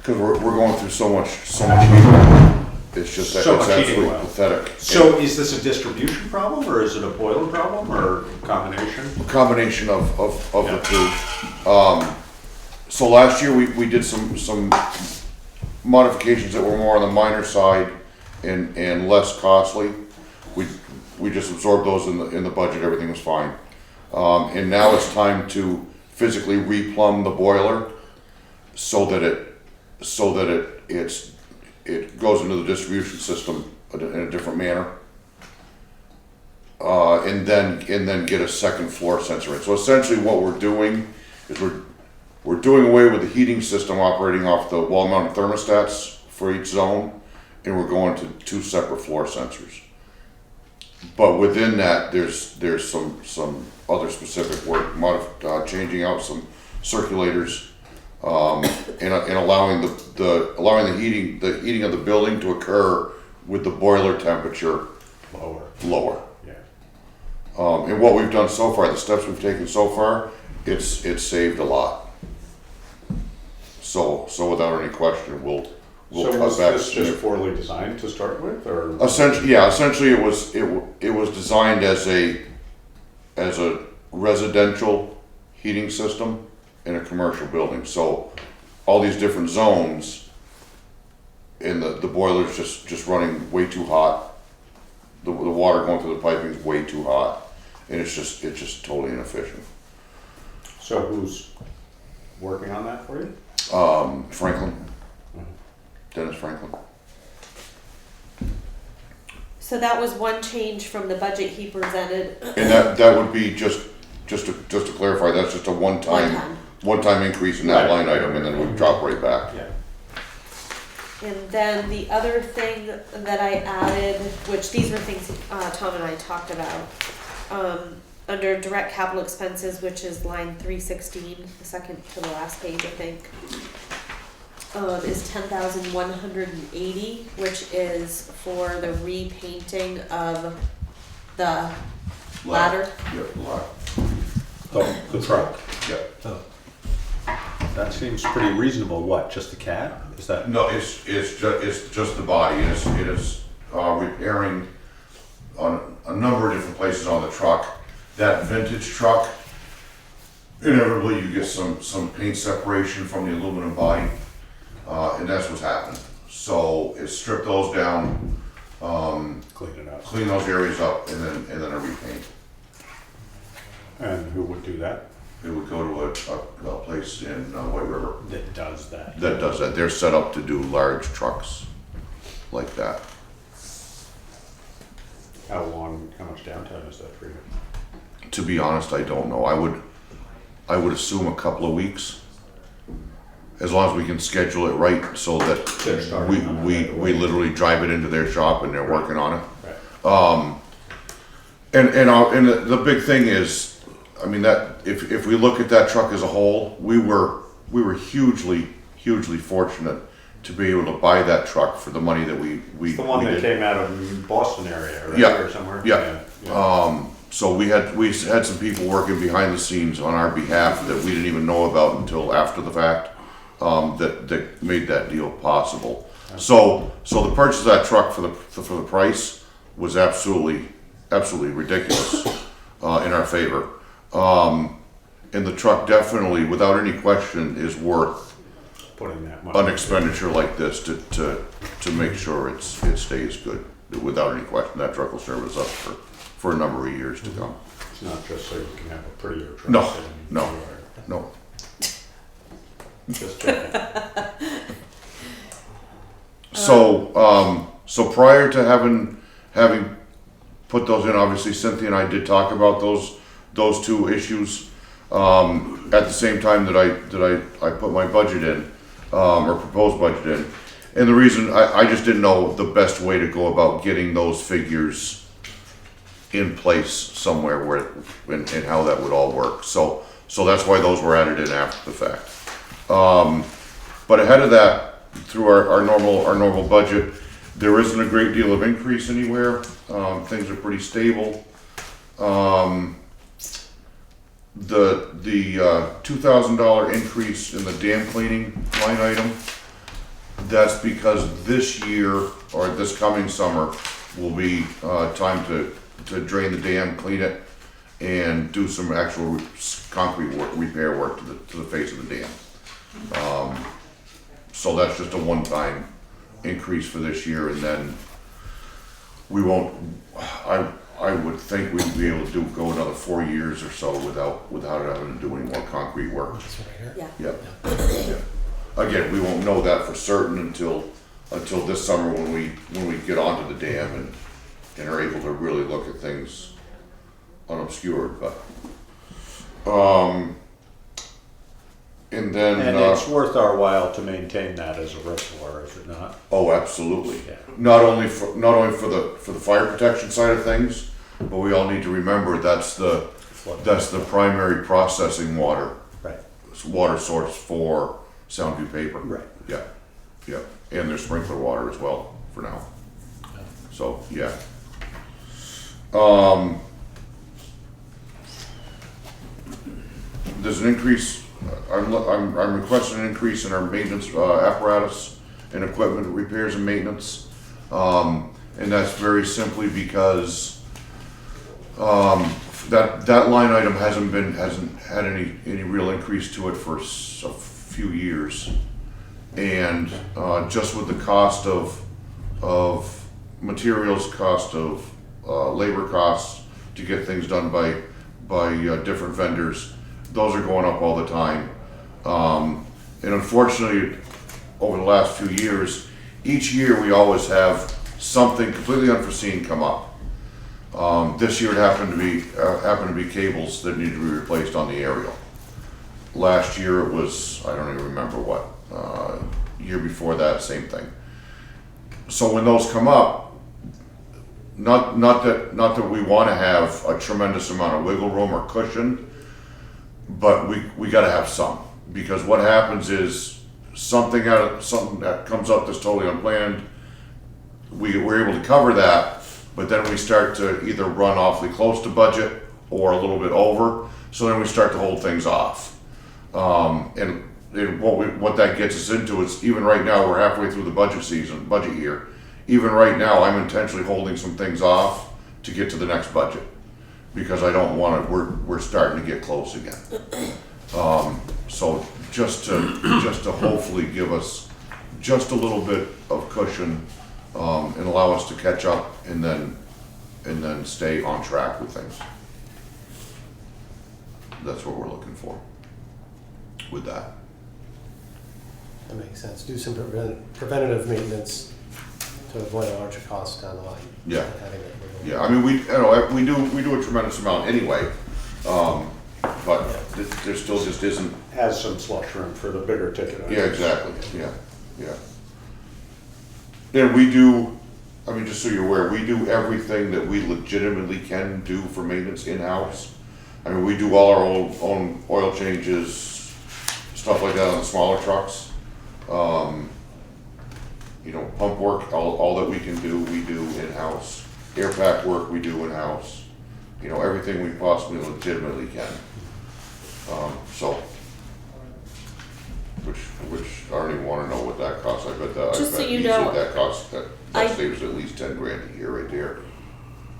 because we're going through so much heating. It's just, So it's much heating absolutely oil. pathetic. So is this a distribution problem, or is it a boiler problem, or combination? Combination of the two. So last year, we did some modifications that were more on the minor side and less costly. We just absorbed those in the budget, everything was fine. And now it's time to physically replumb the boiler so that it goes into the distribution system in a different manner. And then get a second floor sensor in. So essentially what we're doing is we're doing away with the heating system operating off the wall mounted thermostats for each zone, and we're going to two separate floor sensors. But within that, there's some other specific work, changing out some circulators, and allowing the heating of the building to occur with the boiler temperature lower. Yeah. And what we've done so far, the steps we've taken so far, it's saved a lot. So without any question, we'll So cut was back. this just poorly designed to start with, or? Essentially it was designed as a residential heating system in a commercial building. So all these different zones, and the boiler's just running way too hot. The water going through the piping is way too hot, and it's just totally inefficient. So who's working on that for you? Franklin, Dennis Franklin. So that was one change from the budget he presented. And that would be just to clarify, that's just a one-time increase in that Right. line item, and then we drop right back. Yeah. And then the other thing that I added, which these were things Tom and I talked about, under direct capital expenses, which is line 316, the second to the last page, I think, is 10,180, which is for the repainting of the ladder. Yeah, ladder. Oh, the truck. Yeah. That seems pretty reasonable. What, just the cab? Is that? No, it's just the body. It is repairing on a number of different places on the truck. That vintage truck, inevitably you get some paint separation from the aluminum body, and that's what's happened. So it's strip those down, Clean it up. clean those areas up, and then a repaint. And who would do that? It would go to a place in White River That does that. that does that. They're set up to do large trucks like that. How much downtime is that for you? To be honest, I don't know. I would assume a couple of weeks, as long as we can schedule it right, so that They're starting on it we right away. literally drive it into their shop and they're working on it. Right. And the big thing is, I mean, that if we look at that truck as a whole, we were hugely fortunate to be able to buy that truck for the money that we It's the one we that did. came out of Boston area, right? Yeah. Or somewhere? Yeah. So we had some people working behind the scenes on our behalf that we didn't even know about until after the fact, that made that deal possible. So the purchase of that truck for the price was absolutely ridiculous in our favor. And the truck definitely, without any question, is worth Putting that money. an expenditure like this to make sure it stays good. Without any question, that truck will serve us up for a number of years to come. It's not just so you can have a prettier truck. No, sitting no. anywhere. No. Just checking. So prior to having put those in, obviously Cynthia and I did talk about those two issues at the same time that I put my budget in, or proposed budget in. And the reason I just didn't know the best way to go about getting those figures in place somewhere where and how that would all work. So that's why those were added in after the fact. But ahead of that, through our normal budget, there isn't a great deal of increase anywhere. Things are pretty stable. The $2,000 increase in the dam cleaning line item, that's because this year or this coming summer will be time to drain the dam, clean it, and do some actual concrete work, repair work to the face of the dam. So that's just a one-time increase for this year, and then we won't. I would think we'd be able to go another 4 years or so without having to do any more concrete work. Yeah. Yeah. Again, we won't know that for certain until this summer when we get onto the dam and are able to really look at things unobscured. But and then And it's worth our while to maintain that as a reservoir, is it not? oh, absolutely. Yeah. Not only for the fire protection side of things, but we all need to remember that's the primary processing water source for Soundview paper. Right. Yeah, and there's sprinkler water as well for now. So yeah. There's an increase. I'm requesting an increase in our maintenance apparatus and equipment repairs and maintenance, and that's very simply because that line item hasn't had any real increase to it for a few years, and just with the cost of materials, cost of labor costs to get things done by different vendors, those are going up all the time. And unfortunately, over the last few years, each year we always have something completely unforeseen come up. This year it happened to be cables that needed to be replaced on the aerial. Last year it was, I don't even remember what. Year before that, same thing. So when those come up, not that we want to have a tremendous amount of wiggle room or cushion, but we got to have some, because what happens is something that comes up that's totally unplanned, we're able to cover that, but then we start to either run awfully close to budget or a little bit over, so then we start to hold things off. And what that gets us into is, even right now, we're halfway through the budget year. Even right now, I'm intentionally holding some things off to get to the next budget, because I don't want to, we're starting to get close again. So just to hopefully give us just a little bit of cushion, and allow us to catch up and then stay on track with things. That's what we're looking for with that. That makes sense. Do some preventative maintenance to avoid a larger cost down the line. Yeah. Having it wiggle. Yeah, I mean, we do a tremendous amount anyway, but there still just isn't. Has some slush room for the bigger ticket items. Yeah, exactly. Yeah. And we do, I mean, just so you're aware, we do everything that we legitimately can do for maintenance in-house. I mean, we do all our own oil changes, stuff like that on the smaller trucks. Pump work, all that we can do, we do in-house. Air pack work, we do in-house. Everything we possibly legitimately can. Which I don't even want to know what that costs. I bet Just so you easily know, that costs, that saves at least 10 grand a year right there.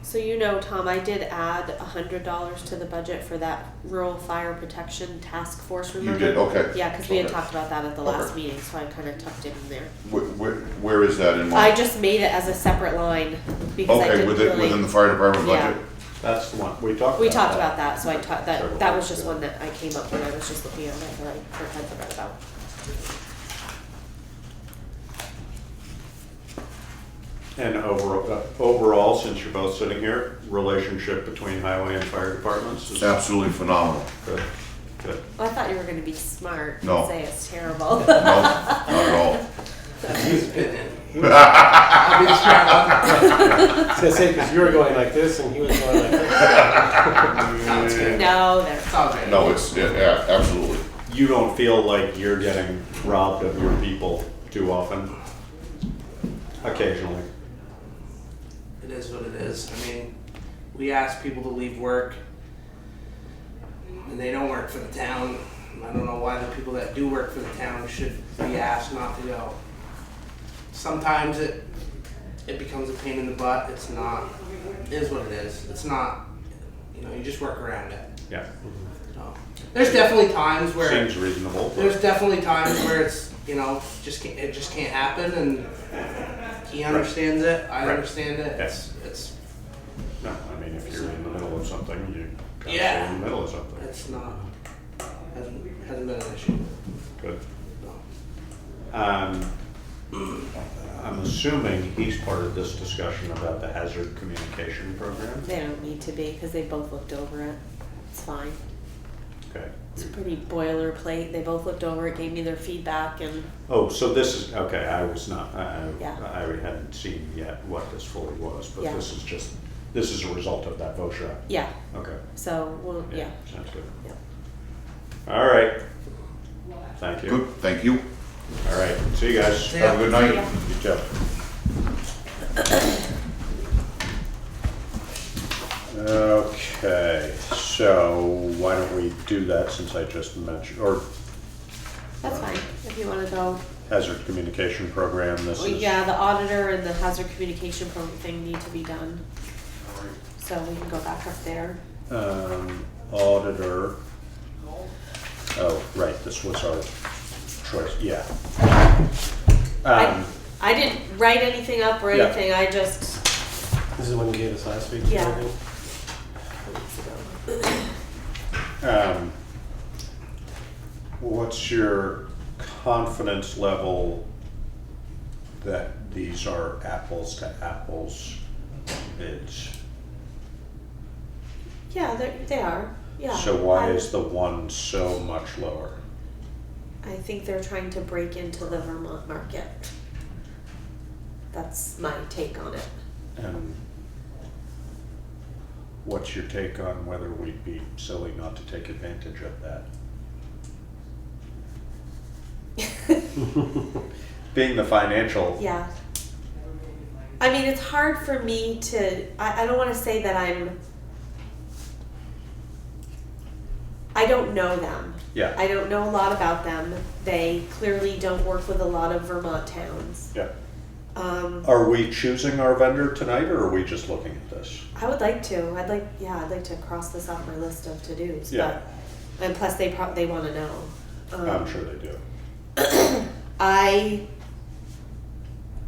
So Tom, I did add $100 to the budget for that rural fire protection task force. You Remember? did, okay. Yeah, because we had Okay. talked about that at the last Okay. meeting, so I kind of tucked it in there. Where is that in? I just made it as a separate line because I Okay, didn't within really. the fire department Yeah. budget? That's the one, we talked about. We talked about that, so I taught Several that was times, just yeah. one that I came up with. I was just looking at it that I had forgot about. And overall, since you're both sitting here, relationship between highway and fire departments is Absolutely phenomenal. good. Good. Well, I thought you were going to be smart No. and say it's terrible. No, not at all. That's his opinion. I'll be the smart one. I was gonna say, because you were going like this and he was going like this. No, it's good. No, there. It's all good. No, yeah, absolutely. You don't feel like you're getting robbed of your people too often? Occasionally. It is what it is. I mean, we ask people to leave work, and they don't work for the town. I don't know why the people that do work for the town should be asked not to go. Sometimes it becomes a pain in the butt. It's not. It is what it is. It's not. You just work around it. Yeah. So, there's definitely times where Seems reasonable. but- there's definitely times where it's it just can't happen, and he understands it. I Right. understand it. Yes. It's No, I mean, if you're in the middle of something, you gotta Yeah. stay in the middle of something. it's not hasn't been an issue. Good. No. I'm assuming he's part of this discussion about the hazard communication program. They don't need to be because they both looked over it. It's fine. Okay. It's pretty boilerplate. They both looked over it, gave me their feedback, and Oh, so this is, okay, I was not, Yeah. I hadn't seen yet what this fully was, but Yeah. this is a result of that VOSHA. yeah. Okay. So yeah. Sounds good. Yeah. All right. Thank you. Good, thank you. All right, see you guys. See ya. Have a good night. Yeah. You too. Okay, so why don't we do that since I just mentioned, or That's fine. If you want to go. hazard communication program, this Well, is. yeah, the auditor and the hazard communication program thing need to be done. So we can go back up there. Auditor. Oh, right, this was our choice, yeah. I didn't write anything up or Yeah. anything. I just. This is the one you gave us last week. Yeah. I think. What's your confidence level that these are apples to apples bids? Yeah, they are. Yeah. So why is the one so much lower? I think they're trying to break into the Vermont market. That's my take on it. And what's your take on whether we'd be silly not to take advantage of that? Being the financial, Yeah. I mean, it's hard for me to, I don't want to say that I don't know them. yeah, I don't know a lot about them. They clearly don't work with a lot of Vermont towns. yeah. Um, Are we choosing our vendor tonight, or are we just looking at this? I would like to. I'd like to cross this off my list of to-dos. Yeah. But, and plus, they want to know. I'm sure they do.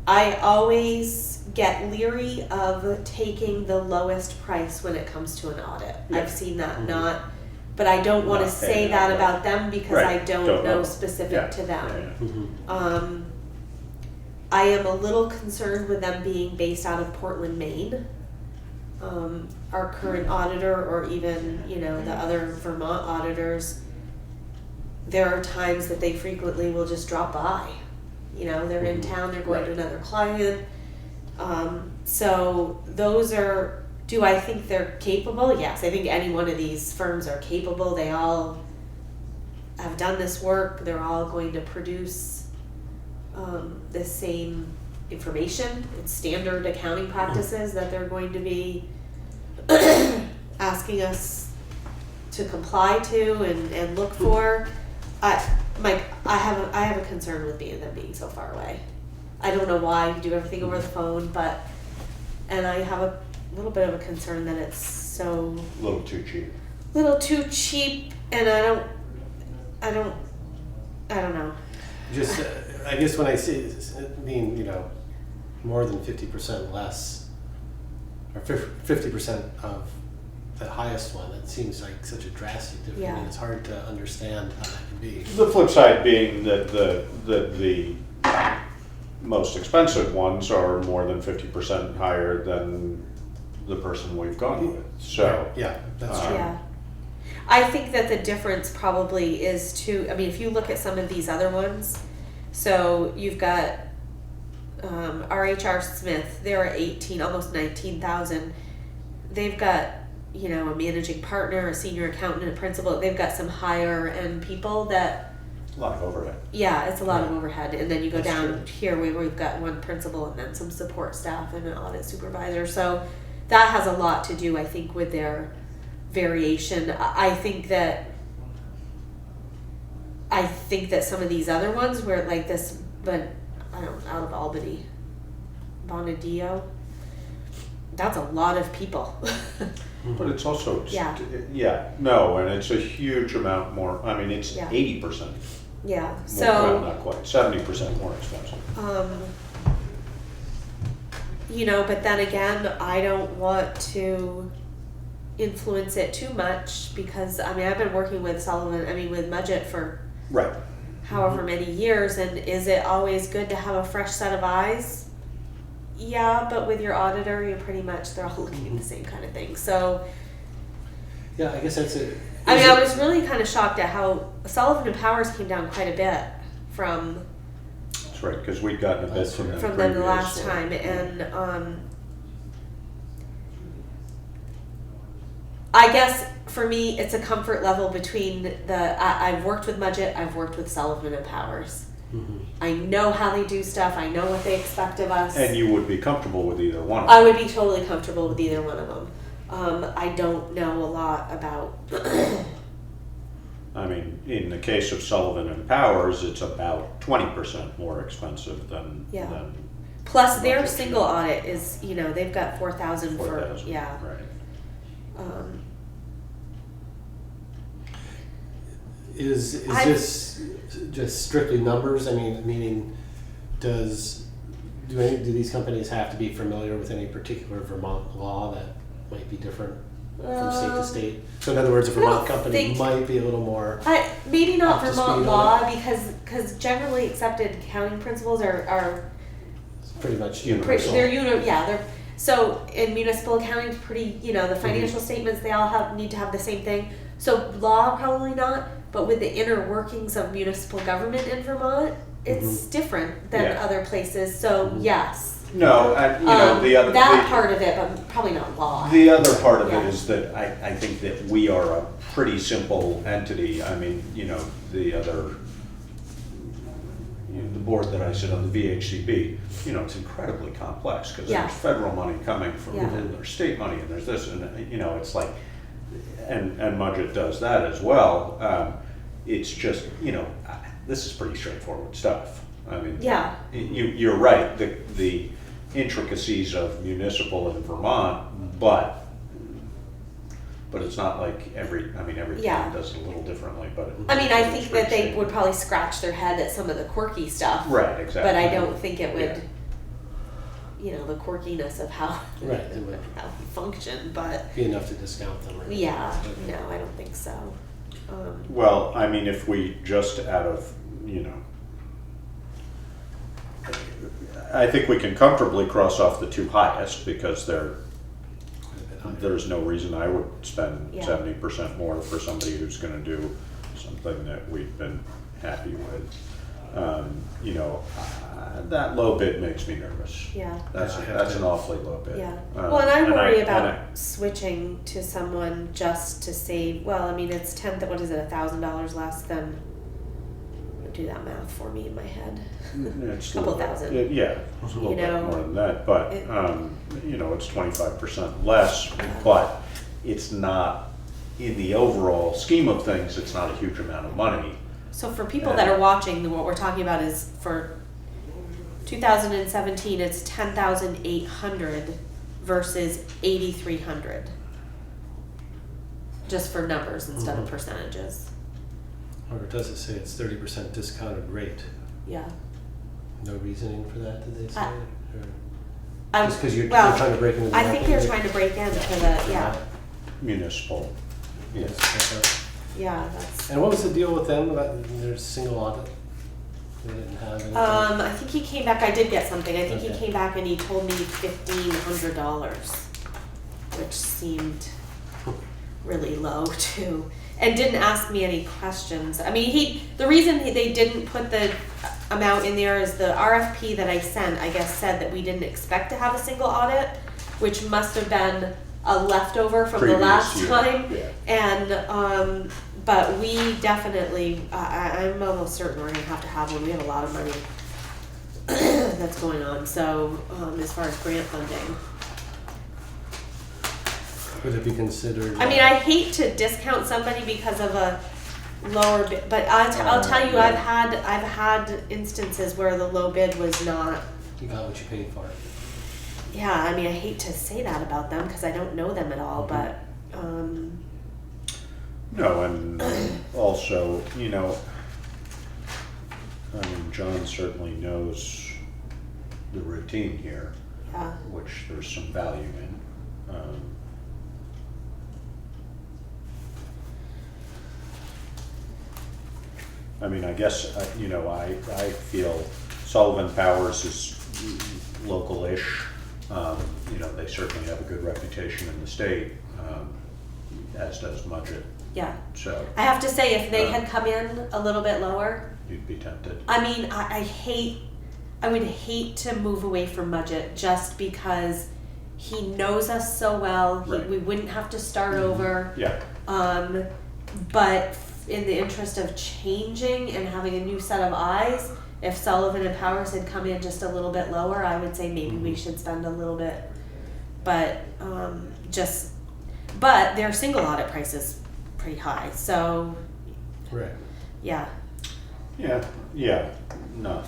I always get leery of taking the lowest price when it comes to an audit. Yeah. I've seen that but I don't want to Not say paying that that about them because Right. I don't Don't know know. specific Yeah. to them. Yeah, I am a little concerned with them being based out of Portland, Maine. Our current auditor, or even, the other Vermont auditors, there are times that they frequently will just drop by. They're in town, they're going to Right. another client. So those are, do I think they're capable? Yes, I think any one of these firms are capable. They all have done this work. They're all going to produce the same information. It's standard accounting practices that they're going to be asking us to comply to and look for. Mike, I have a concern with them being so far away. I don't know why you do everything over the phone, and I have a little bit of a concern that it's so a little too cheap. and I don't know. Just, I guess when I see, more than 50% less, or 50% of the highest one, it seems like such a drastic difference. Yeah. I mean, it's hard to understand how that can be. The flip side being that the most expensive ones are more than 50% higher than the person we've gone with. So, Yeah, that's true. Yeah. I think that the difference probably is if you look at some of these other ones, so you've got RHR Smith, they're at 18, almost 19,000. They've got, a managing partner, a senior accountant, a principal. They've got some higher end people that, a lot of overhead. yeah, it's a lot of overhead. And then you go That's down true. here where we've got one principal and then some support staff and an audit supervisor. So that has a lot to do, I think, with their variation. I think that some of these other ones were like this, but I don't know, out of Albany, Bonadillo, that's a lot of people. But it's also, Yeah. and it's a huge amount more. I mean, it's Yeah. 80% Yeah. more, So well, not quite, 70% more expensive. but then again, I don't want to influence it too much because I've been working with with Mudgett for Right. however many years, and is it always good to have a fresh set of eyes? Yeah, but with your auditor, they're all looking at the same kind of thing. So, Yeah, I guess that's it. I was really kind of shocked at how Sullivan & Powers came down quite a bit from That's right, because we'd gotten a bid from them them the previous. last time, and I guess for me, it's a comfort level between I've worked with Mudgett, I've worked with Sullivan & Powers. I know how they do stuff. I know what they expect of us. And you would be comfortable with either one of I them. would be totally comfortable with either one of them. I don't know a lot about. I mean, in the case of Sullivan and Powers, it's about 20% more expensive than Yeah. Plus, their Mudgett, single yeah. audit is, they've got 4,000 for 4,000. yeah. Right. Is I- this just strictly numbers? I mean, meaning, do these companies have to be familiar with any particular Vermont law that might be different from state to state? So in other words, a Vermont company think- might be a little more. Maybe not Up to Vermont speed on law because generally accepted accounting principles are Pretty much Universal. universal. they're so in municipal accounting pretty the financial statements they all need to have the same thing. So law probably not, but with the inner workings of municipal government in Vermont, it's different than Yeah. other places. So yes, No, and, you know, the other. That the- part of it, but probably not law. The other part of Yeah. it is that I think that we are a pretty simple entity. I mean, you know, the other, the board that I sit on, the VHCB, you know, it's incredibly complex because Yeah. there's federal money coming from, Yeah. and there's state money, and there's this, and, you know, it's like, and Mudgett does that as well. It's just, you know, this is pretty straightforward stuff. I mean, Yeah. you're right, the intricacies of municipal in Vermont, but it's not like every Yeah. town does it a little differently, but. I mean, I it's think pretty that they standard. would probably scratch their head at some of the quirky stuff. Right, exactly. But I don't think it would, Yeah. you know, the quirkiness of how, Right, it would how we function, but be enough to discount them. Or yeah, no, I don't think so. Well, I mean, if we just out of, you know, I think we can comfortably cross off the two highest because there's no reason I would spend Yeah. 70% more for somebody who's gonna do something that we've been happy with. You know, that low bid makes me nervous. Yeah. That's an awfully low bid. Yeah. Well, and I worry about and switching to someone just to save. Well, I mean, it's $1,000 less than. Do that math for me in my head. it's Couple thousand. Yeah, it's a little You bit know, more than that, but it- you know, it's 25% less. But it's not, in the overall scheme of things, it's not a huge amount of money. So for people that are watching, what we're talking about is for 2017, it's 10,800 versus 8,300. Just for numbers instead of percentages. Or does it say it's 30% discounted rate? Yeah. No reasoning for that, did they say? Or I- just because you're well, trying to break into the I think market? they're trying to break into the, yeah, Municipal. Yes. Okay. yeah, that's. And what was the deal with them about their single audit? They didn't have anything? I think he came back, I did get something, I think he Okay. came back and he told me $1,500, which seemed really low too, and didn't ask me any questions. I mean, the reason they didn't put the amount in there is the RFP that I sent, I guess, said that we didn't expect to have a single audit, which must have been a leftover from the Previous last year, time. yeah. And, but we definitely, I'm almost certain we're gonna have to have one. We have a lot of money that's going on, so, as far as grant funding. Would it be considered? I mean, I hate to discount somebody because of a lower bid, but I'll tell you, I've had instances where the low bid was not. You got what you paid for. Yeah, I mean, I hate to say that about them because I don't know them at all, but No, and also, you know, I mean, John certainly knows the routine here, yeah, which there's some value in. I mean, I guess, you know, I feel Sullivan Powers is local-ish. You know, they certainly have a good reputation in the state, as does Mudgett. yeah. So I have to say, if they had come in a little bit lower, you'd be tempted. I mean, I would hate to move away from Mudgett just because he knows us so well. Right. We wouldn't have to start over. Yeah, But in the interest of changing and having a new set of eyes, if Sullivan and Powers had come in just a little bit lower, I would say maybe we should spend a little bit. But but their single audit price is pretty high. So Right. yeah, yeah, not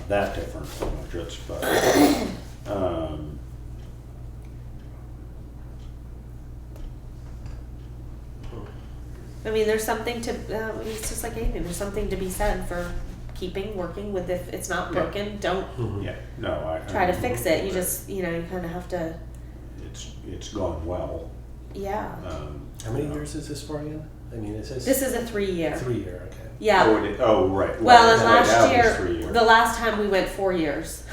that different from Mudgett's, but, I mean, there's something to. It's just like anything. There's something to be said for working with. If it's not Yeah. broken, don't yeah, no, I. try to fix it. You just, you kind of have to. It's gone well. Yeah. How many years is this for again? I mean, is this? This is a 3-year. 3-year, okay. Yeah. Right. Well, and right now last it's 3 year, years. the last time we went 4 years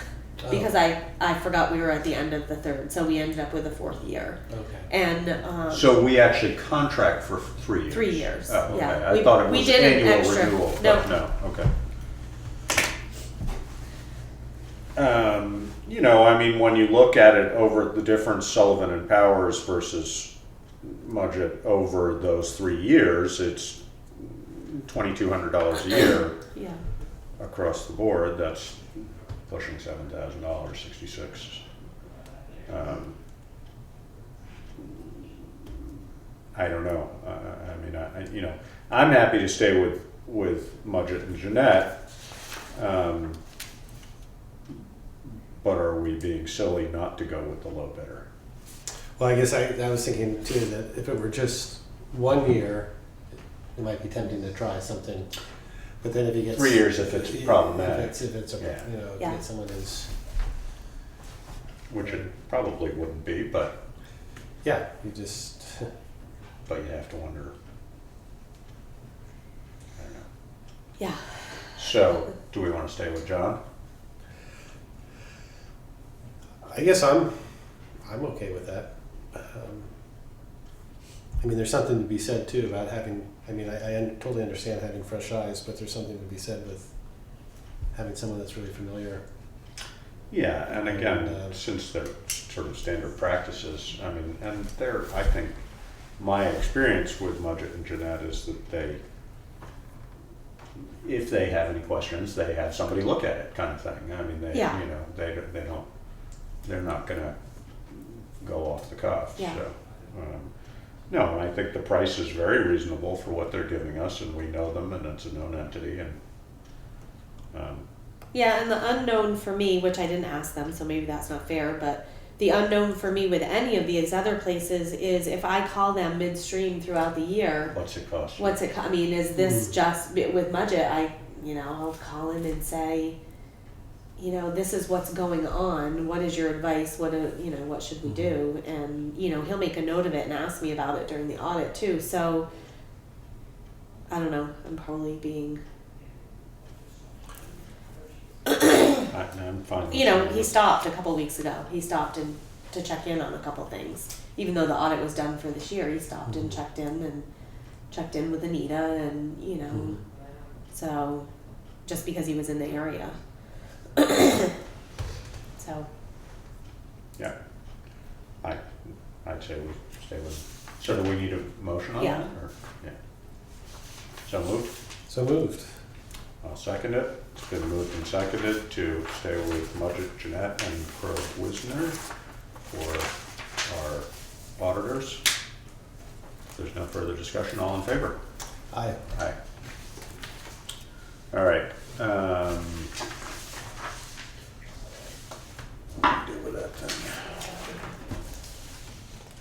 Oh, because I forgot we were at the end of the third, so we ended up with a 4th year. Okay. And So we actually contract for 3 years? 3 years. Oh, okay. Yeah. I thought it we was did an annual extra. renewal, No. but no, okay. you know, I mean, when you look at it over the difference Sullivan and Powers versus Mudgett over those 3 years, it's $2,200 a year Yeah. across the board. That's pushing $7,000, 66. I don't know. I mean, you know, I'm happy to stay with Mudgett and Jeanette. But are we being silly not to go with the low bidder? Well, I guess I was thinking too that if it were just 1 year, it might be tempting to try something. But then if he gets 3 years if it's problematic, if it's a, Yeah. you know, if Yeah. you get someone who's, which it probably wouldn't be, but yeah, you just, you have to wonder. I don't know. Yeah. So, do we want to stay with John? I guess I'm okay with that. I mean, there's something to be said too about having, I mean, I totally understand having fresh eyes, but there's something to be said with having someone that's really familiar. Yeah, and again, And, since they're sort of standard practices, I mean, and I think my experience with Mudgett and Jeanette is that if they have any questions, they have somebody look at it, kind of thing. I mean, Yeah. you know, they're not gonna go off the cuff. Yeah. So, no, and I think the price is very reasonable for what they're giving us, and we know them, and it's a known entity, and Yeah, and the unknown for me, which I didn't ask them, so maybe that's not fair, but the unknown for me with any of these other places is if I call them midstream throughout the year, what's it cost? I mean, is this just with Mudgett? I'll call him and say, you know, this is what's going on. What is your advice? What should we do? And he'll make a note of it and ask me about it during the audit too. So I don't know. I'm probably being. I'm fine. With He stopped a couple weeks ago. He stopped to check in on a couple things. Even though the audit was done for this year, he stopped and checked in with Anita, and so just because he was in the area. So. Yeah. I'd say we stay with. So do we need a motion on Yeah. that, or yeah? So moved. So moved. I'll second it. It's been moved and seconded to stay with Mudgett, Jeanette, and Crow Wisner for our auditors. If there's no further discussion, all in favor? Aye. Aye. All right. What do we do with that then?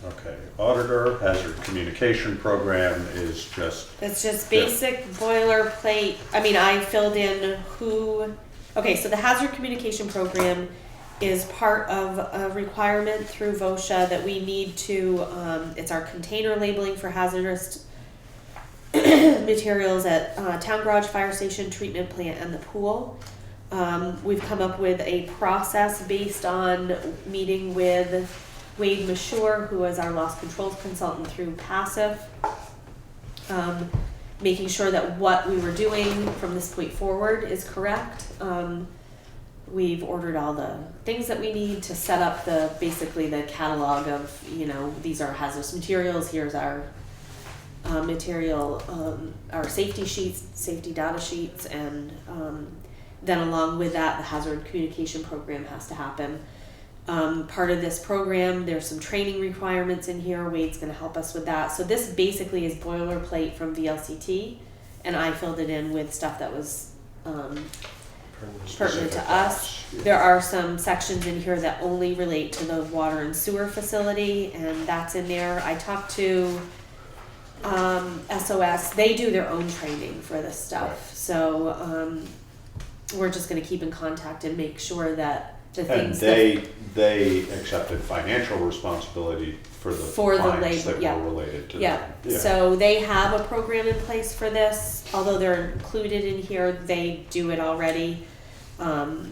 Okay, auditor hazard communication program is just. It's just basic boilerplate. I mean, I filled in okay, so the hazard communication program is part of a requirement through VOSHA that we need to, it's our container labeling for hazardous materials at town garage, fire station, treatment plant, and the pool. We've come up with a process based on meeting with Wade Mashur, who is our loss controls consultant through Passive, making sure that what we were doing from this point forward is correct. We've ordered all the things that we need to set up basically the catalog of, these are hazardous materials, here's our material, our safety sheets, safety data sheets, and then along with that, the hazard communication program has to happen. Part of this program, there's some training requirements in here. Wade's going to help us with that. So this basically is boilerplate from VLCT, and I filled it in with stuff that was pertinent to us. There are some sections in here that only relate to the water and sewer facility, and that's in there. I talked to SOS. They do their own training for this stuff. So we're just going to keep in contact and make sure that the things they accepted financial responsibility for the fines that were related to yeah. them. Yeah. So they have a program in place for this. Although they're included in here, they do it already. But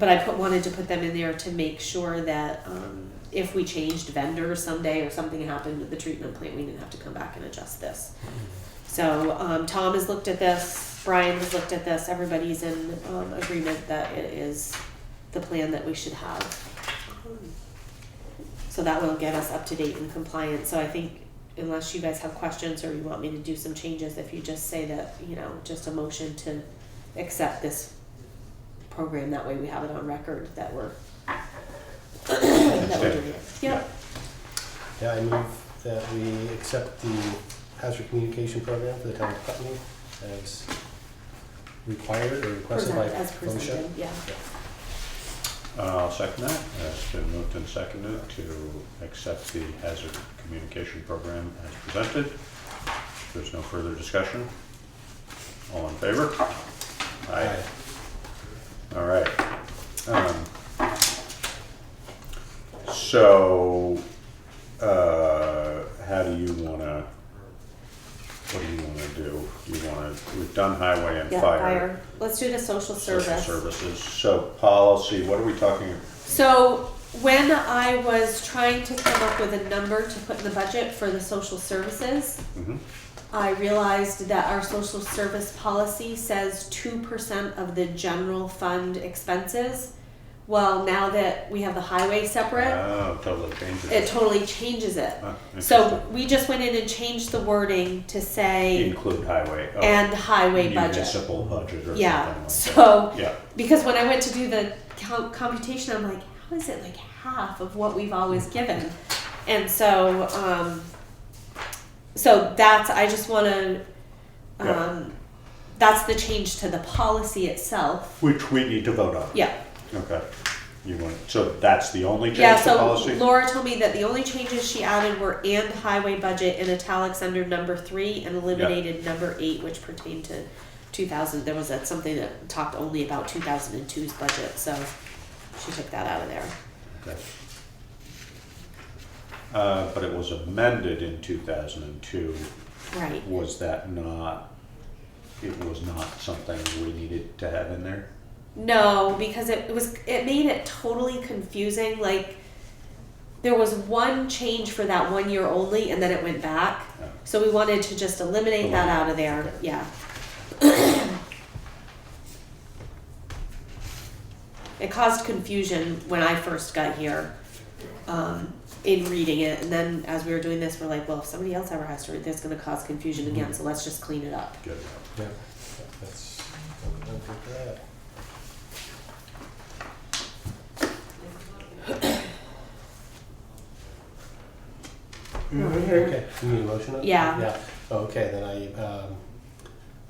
I wanted to put them in there to make sure that if we changed vendors someday or something happened with the treatment plant, we didn't have to come back and adjust this. So Tom has looked at this. Brian has looked at this. Everybody's in agreement that it is the plan that we should have. So that will get us up to date and compliant. So I think unless you guys have questions or you want me to do some changes, if you just say that, you know, just a motion to accept this program, that way we have it on record that we're that we're doing it. Yep. Yeah, I move that we accept the hazard communication program for the town of Putney as required or requested by As presented, OSHA. yeah. I'll second that. It's been moved and seconded to accept the hazard communication program as presented. If there's no further discussion, all in favor? Aye. All right. So, how do you wanna, what do you wanna do? We've done highway and Yeah, fire. Let's do the social Social service. services. So policy, what are we talking? So when I was trying to come up with a number to put in the budget for the social services, Mhm. I realized that our social service policy says 2% of the general fund expenses. Well, now that we have the highway separate, Oh, totally changes. it totally changes it. Huh, So interesting. we just went in and changed the wording to say Include highway. Oh, and highway budget. municipal budget or Yeah, something like so, that. Yeah. because when I went to do the computation, I'm like, how is it like half of what we've always given? And so, so that's, I just wanna, Yeah. that's the change to the policy itself. Which we need to vote on. Yeah, Okay. You want, so that's the only yeah, change to so policy? Laura told me that the only changes she added were and highway budget in italics under number 3 and eliminated number 8, which pertained to 2000. There was something that talked only about 2002's budget, so she took that out of there. Okay. But it was amended in 2002. Right. Was that not, it was not something we needed to have in there? No, because it made it totally confusing. Like there was one change for that 1 year only, and then it went back. Oh. So we wanted to just eliminate that out of there. Okay. Yeah. It caused confusion when I first got here in reading it, and then as we were doing this, we're like, well, if somebody else ever has to read this, it's going to cause confusion again. So let's just clean it up. Good. Yeah, that's, I'm good for that. Okay, you need a motion on it? Yeah. Yeah, okay, then I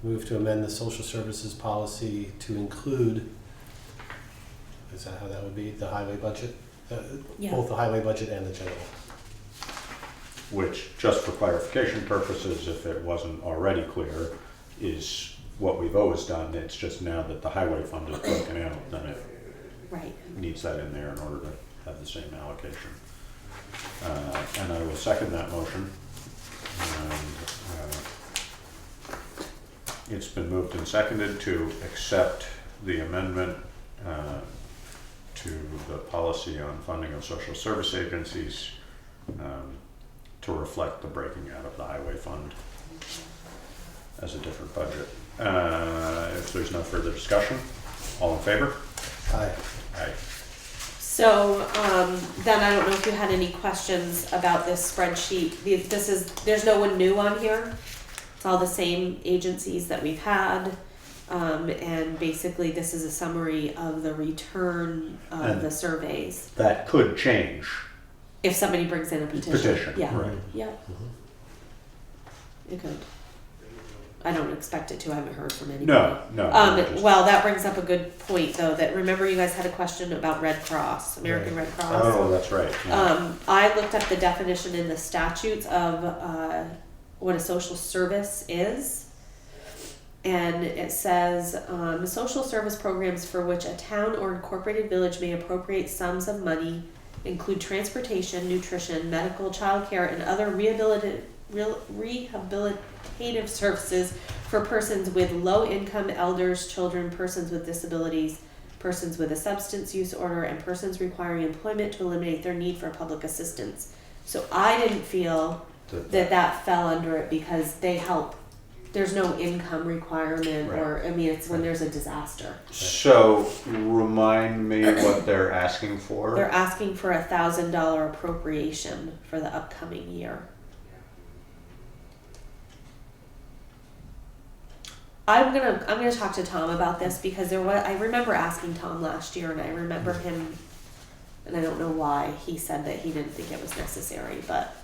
move to amend the social services policy to include, is that how that would be, the highway budget? Yeah. Both the highway budget and the general. Which, just for clarification purposes, if it wasn't already clear, is what we've always done. It's just now that the highway fund is broken out, then it Right. needs that in there in order to have the same allocation. And I will second that motion. And, it's been moved and seconded to accept the amendment to the policy on funding of social service agencies to reflect the breaking out of the highway fund as a different budget. If there's no further discussion, all in favor? Aye. Aye. So then I don't know if you had any questions about this spreadsheet. There's no one new on here. It's all the same agencies that we've had. And basically this is a summary of the return of And the surveys. That could change. If somebody brings in a petition. Petition, Yeah. right. Yeah. It could. I don't expect it to. I haven't heard from anybody. No. Just- Well, that brings up a good point, though. That remember, you guys had a question about Red Cross, American Red Cross. Oh, that's right. Yeah. I looked up the definition in the statutes of what a social service is, and it says social service programs for which a town or incorporated village may appropriate sums of money include transportation, nutrition, medical, childcare, and other rehabilitative services for persons with low income, elders, children, persons with disabilities, persons with a substance use order, and persons requiring employment to eliminate their need for public assistance. So I didn't feel that fell under it because they help there's no income requirement or, I mean, it's when there's a disaster. So remind me what they're asking for. They're asking for $1,000 appropriation for the upcoming year. I'm gonna talk to Tom about this because I remember asking Tom last year, and I remember him, and I don't know why he said that he didn't think it was necessary, but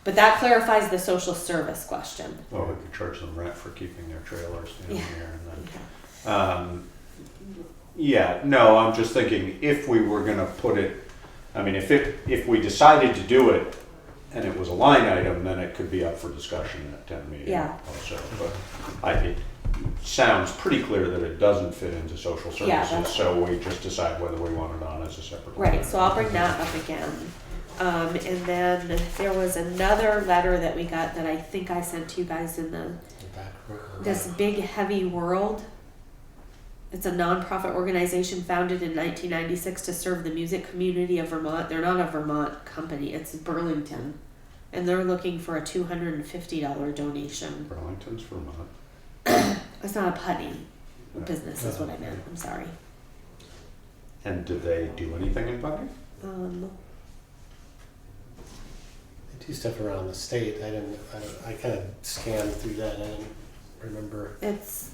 that clarifies the social service question. Well, we could charge them rent for keeping their trailers down Yeah. here and Okay. then. Yeah, no, I'm just thinking if we were gonna put it, I mean, if we decided to do it and it was a line item, then it could be up for discussion at town meeting Yeah. also. But it sounds pretty clear that it doesn't fit into social Yeah, services, so we just decide whether we want it on as a separate. line Right, item. so I'll bring that up again. And then there was another letter that we got that I think I sent to you guys in this Big Heavy World. It's a nonprofit organization founded in 1996 to serve the music community of Vermont. They're not a Vermont company, it's Burlington. And they're looking for a $250 donation. Burlington's Vermont. It's not a Putney business is what I meant, I'm sorry. And did they do anything in Putney? They do stuff around the state. I kind of scanned through that. I didn't remember. It's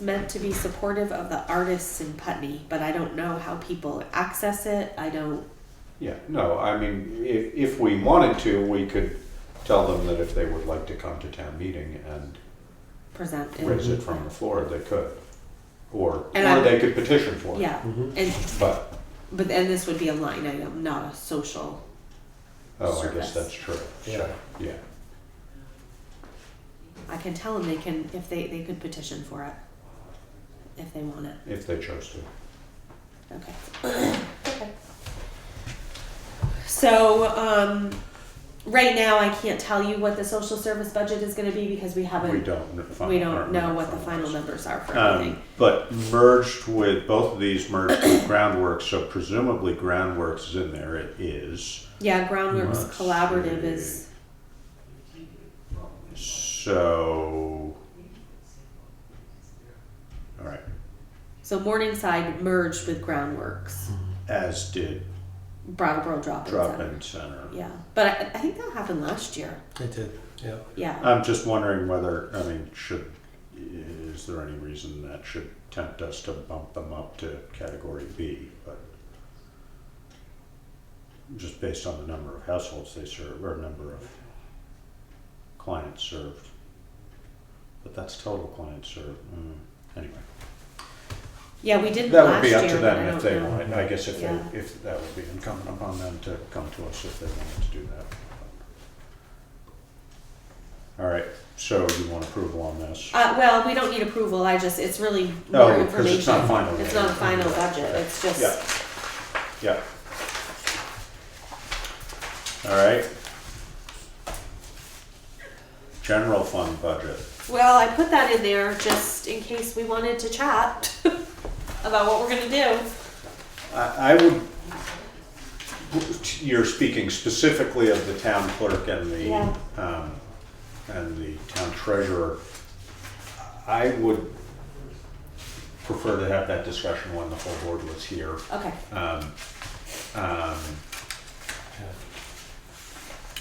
meant to be supportive of the artists in Putney, but I don't know how people access it. Yeah, no, I mean, if we wanted to, we could tell them that if they would like to come to town meeting and present it. raise it from the floor, they could. Or And they could petition for it. Yeah, But, and this would be a line item, not a social. I guess Service. that's true. Yeah. So, yeah. I can tell them if they could petition for it if they want it. If they chose to. Okay. Okay. So right now I can't tell you what the social service budget is going to be because we We don't. know what the final numbers are for everything. But both of these merged with Groundworks, so presumably Groundworks is in there. It is. Yeah, Groundworks Let's Collaborative see. is. So, all right, So Morningside merged with Groundworks, as did Brattleboro Drop-In Center. Drop-In Center. Yeah, but I think that happened last year. It did. Yeah. Yeah. I'm just wondering whether, is there any reason that should tempt us to bump them up to category B? But just based on the number of households they serve, or number of clients served. But that's total clients served. Anyway. Yeah, we did That last would be up year, to but I them if don't they know. wanted, I guess Yeah. if that would be incumbent upon them to come to us if they wanted to do that. All right, so you want approval on this? Well, we don't need approval. It's really more information. Because it's not final. It's not a final budget. It's just. Yeah. All right. General fund budget. Well, I put that in there just in case we wanted to chat about what we're gonna do. I would, you're speaking specifically of the town clerk and the town treasurer. I would prefer to have that discussion when the full board was here. Okay.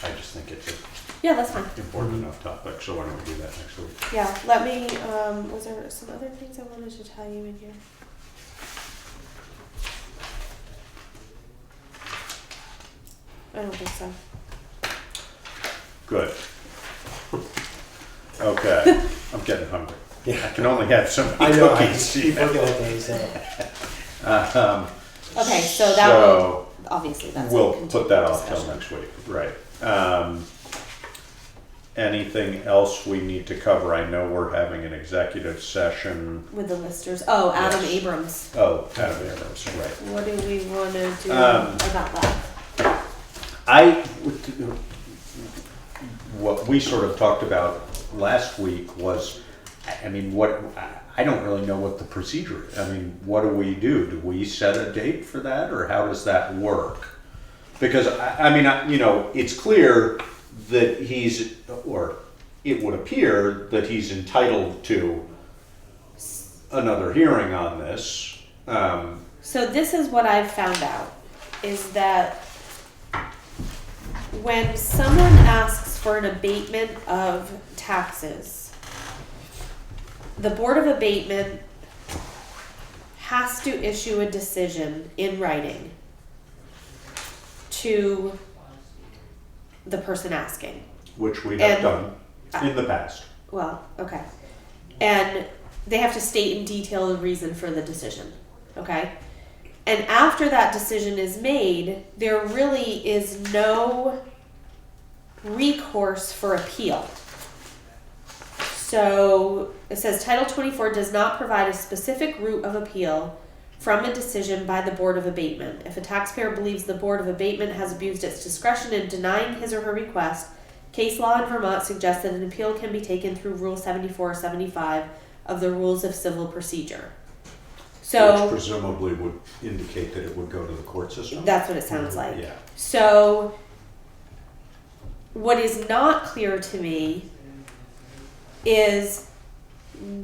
I just think it's an Yeah, that's fine. important enough topic, so why don't we do that next week? Yeah, let me, was there some other things I wanted to tell you in here? I don't think so. Good. Okay, I'm getting hungry. Yeah. I can only have so I many know. I cookies. keep looking at those. Okay, so that will, obviously that's. a We'll continued put that off till discussion. next week, right. Anything else we need to cover? I know we're having an executive session. With the listers. Oh, Adam Yes. Abrams. Oh, Adam Abrams, right. What do we want to do about that? What we sort of talked about last week was, I don't really know what the procedure is. What do we do? Do we set a date for that, or how does that work? Because, it's clear that it would appear that he's entitled to another hearing on this. So this is what I've found out, is that when someone asks for an abatement of taxes, the Board of Abatement has to issue a decision in writing to the person asking. Which we have And- done in the past. Well, okay. And they have to state in detail the reason for the decision, okay? And after that decision is made, there really is no recourse for appeal. So it says Title 24 does not provide a specific route of appeal from a decision by the Board of Abatement. If a taxpayer believes the Board of Abatement has abused its discretion in denying his or her request, case law in Vermont suggests that an appeal can be taken through Rule 74 or 75 of the Rules of Civil Procedure. Which So presumably would indicate that it would go to the court system. that's what it sounds like. Yeah. So what is not clear to me is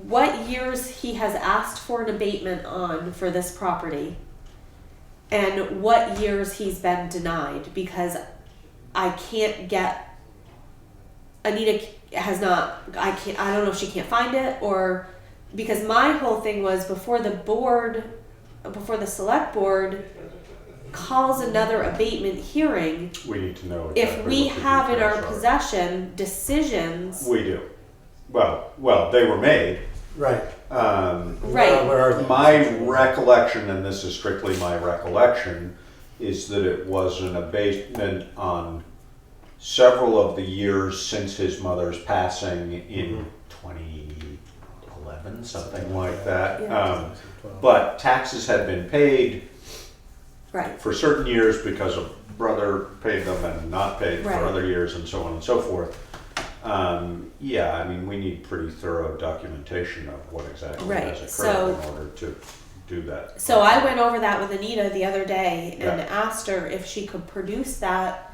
what years he has asked for an abatement on for this property and what years he's been denied, because I can't get, Anita has not, I don't know if she can't find it, or because my whole thing was before the select board calls another abatement hearing, We need to know if exactly we what the have in our details are. possession decisions. We do. Well, they were made. Right. Right. Where are they? My recollection, and this is strictly my recollection, is that it was an abatement on several of the years since his mother's passing in 2011, something like that. Yeah. But taxes had been paid Right. for certain years because a brother paid them and not paid Right. for other years and so on and so forth. Yeah, I mean, we need pretty thorough documentation of what exactly Right, has occurred so- in order to do that. So I went over that with Anita the other day and Yeah. asked her if she could produce that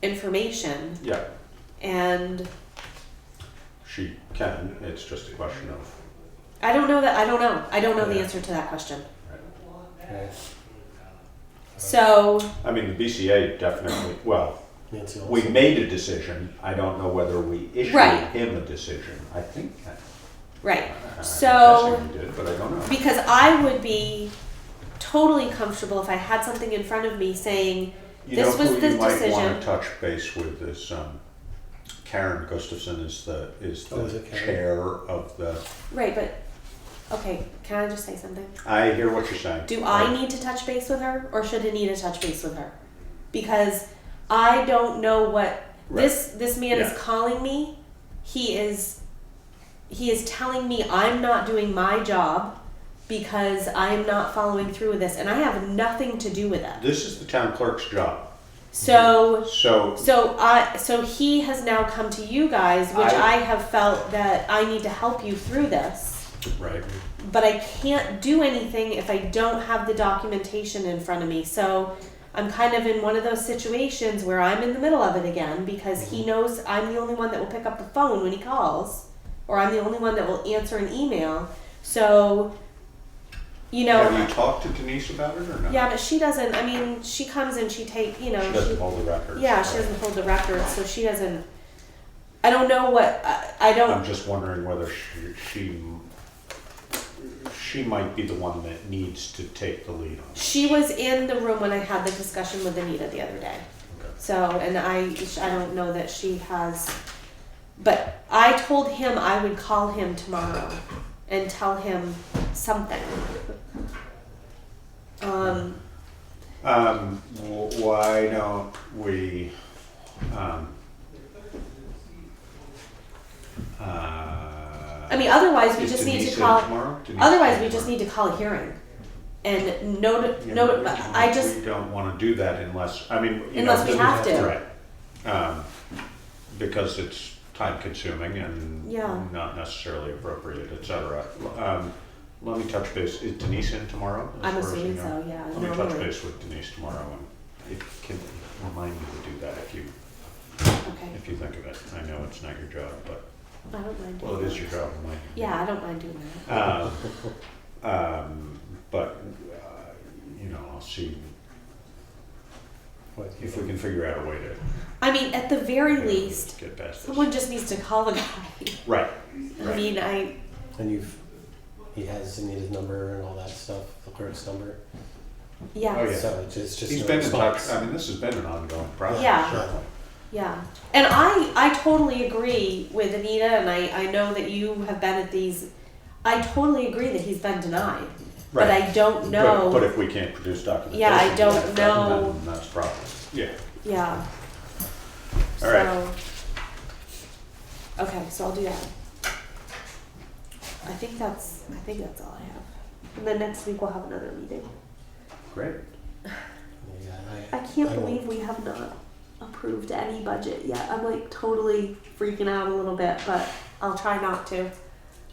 information, Yeah, and she can, it's just a question of, I don't know the Yeah. answer to that question. Okay. So I mean, the BCA definitely, well, Nancy we Olson. made a decision. I don't know whether we issued Right. him a decision. I think, right. I'm So guessing we did, but I don't know. because I would be totally comfortable if I had something in front of me saying You this know was who the you might decision. want to touch base with is Karen Gustafson is the Oh, is it Karen? chair of the. Right, but okay, can I just say something? I hear what you're saying. Do I need to touch base with her, or should Anita touch base with her? Because I don't know what this man Yeah. is calling me. He is telling me I'm not doing my job because I'm not following through with this, and I have nothing to do with it. This is the town clerk's job. So So he has now come to you guys, which I have felt that I need to help you through this. right. But I can't do anything if I don't have the documentation in front of me. So I'm kind of in one of those situations where I'm in the middle of it again because he knows I'm the only one that will pick up the phone when he calls, or I'm the only one that will answer an email. So, you know, Have you talked to Denise about it or not? yeah, but she doesn't. I mean, she comes and she takes, you know, She doesn't hold the records. yeah, she doesn't hold the records, so she doesn't. I don't know what I don't. I'm just wondering whether she might be the one that needs to take the lead on it. She was in the room when I had the discussion with Anita the other day. Okay. So, and I don't know that she has, but I told him I would call him tomorrow and tell him something. Why don't we, I mean, otherwise we is just need Denise to in call. tomorrow? Denise Otherwise, in we just tomorrow? need to call a hearing and Yeah, note. but I just We don't wanna do that unless, I mean, you unless know, we have to. Right. Because it's time consuming and Yeah. not necessarily appropriate, et cetera. Let me touch base, is Denise in tomorrow? as I'm far as you assuming know? so. Yeah. Let me touch Normally. base with Denise tomorrow and it can remind me to do that if you, Okay. Okay. if you think of it. I know it's not your job, but, I don't mind doing well, it is that. your job, mine. Yeah, I don't mind doing that. But, you know, I'll see if we can figure out a way to I mean, at the very least, get past this. someone just needs to call the guy. Right. I mean, And he has Anita's number and all that stuff, the clerk's number. yeah. Oh, yeah. So it's just He's no been in touch, response. I mean, this has been an ongoing process. Yeah. certainly. Yeah. And I totally agree with Anita, and I know that you have been at these. I totally agree that he's been denied. But Right. I don't know. But if we can't produce documentation. Yeah, I don't for that, know. Then that's a problem. Yeah. Yeah. All right. Okay, so I'll do that. I think that's all I have. And then next week we'll have another meeting. Great. Yeah, I can't I won't- believe we have not approved any budget yet. I'm like totally freaking out a little bit, but I'll try not to.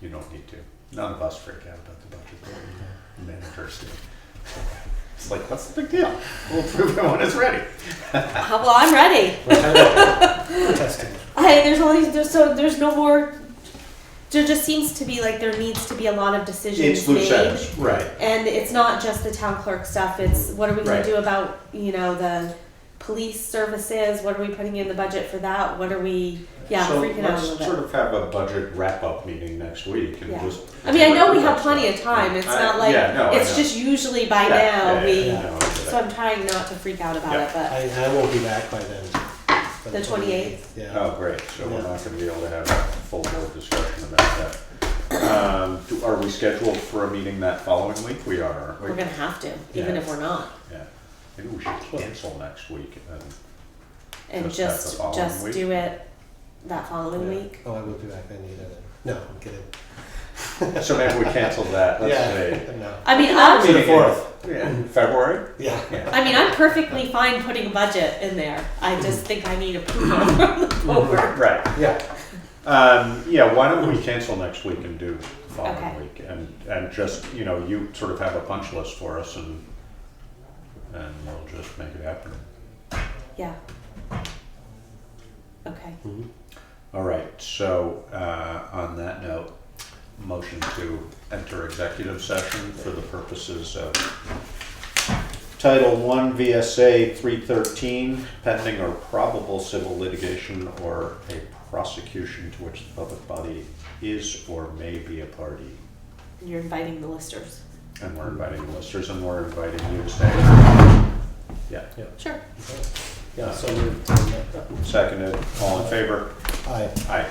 You don't need to. None of us freak out about the budget, but managers do. It's like, what's the big deal? We'll approve it when it's ready. Well, I'm ready. We're testing. There's no more. There just seems to be like there needs to be a lot of decisions It's loose made. ends, right. And it's not just the town clerk stuff, it's what are we gonna Right. do about, the police services, what are we putting in the budget for that, what are we, So freaking out a let's little sort bit. of have a budget wrap-up meeting next week and Yeah. just. I mean, I know we have plenty of time, it's not like, Yeah, no, I it's know. just usually by Yeah, now, yeah, we, yeah, no, I get so it. I'm trying not to freak out about Yeah. it, but I won't be back by then. By The 28th? Yeah. Oh, great, so we're Yeah. not gonna be able to have a full board discussion about that. Are we scheduled for a meeting that following week? We are, aren't we? we're gonna have to, even Yeah. if we're not. Yeah, maybe we should cancel next week And Just have the just following week? do it that following Yeah. week. Oh, I won't be back then either then. No, I'm kidding. so maybe we cancel that, let's see. Yeah, no. I mean, To I'm, the 4th. Yeah, in February? Yeah. Yeah. I mean, I'm perfectly fine putting a budget in there. I just think I need approval from the board. Right. Yeah. Yeah, why don't we cancel next week and do the following Okay. week? And just, you sort of have a punch list for us and we'll just make it happen. Yeah. Okay. Mhm. All right, so on that note, motion to enter executive session for the purposes of Title I VSA 313, pending or probable civil litigation or a prosecution to which the public body is or may be a party. You're inviting the listers. And we're inviting the listeners and we're inviting you to stay. Yeah, Sure. Yeah, so moved. seconded, all in favor? Aye. Aye.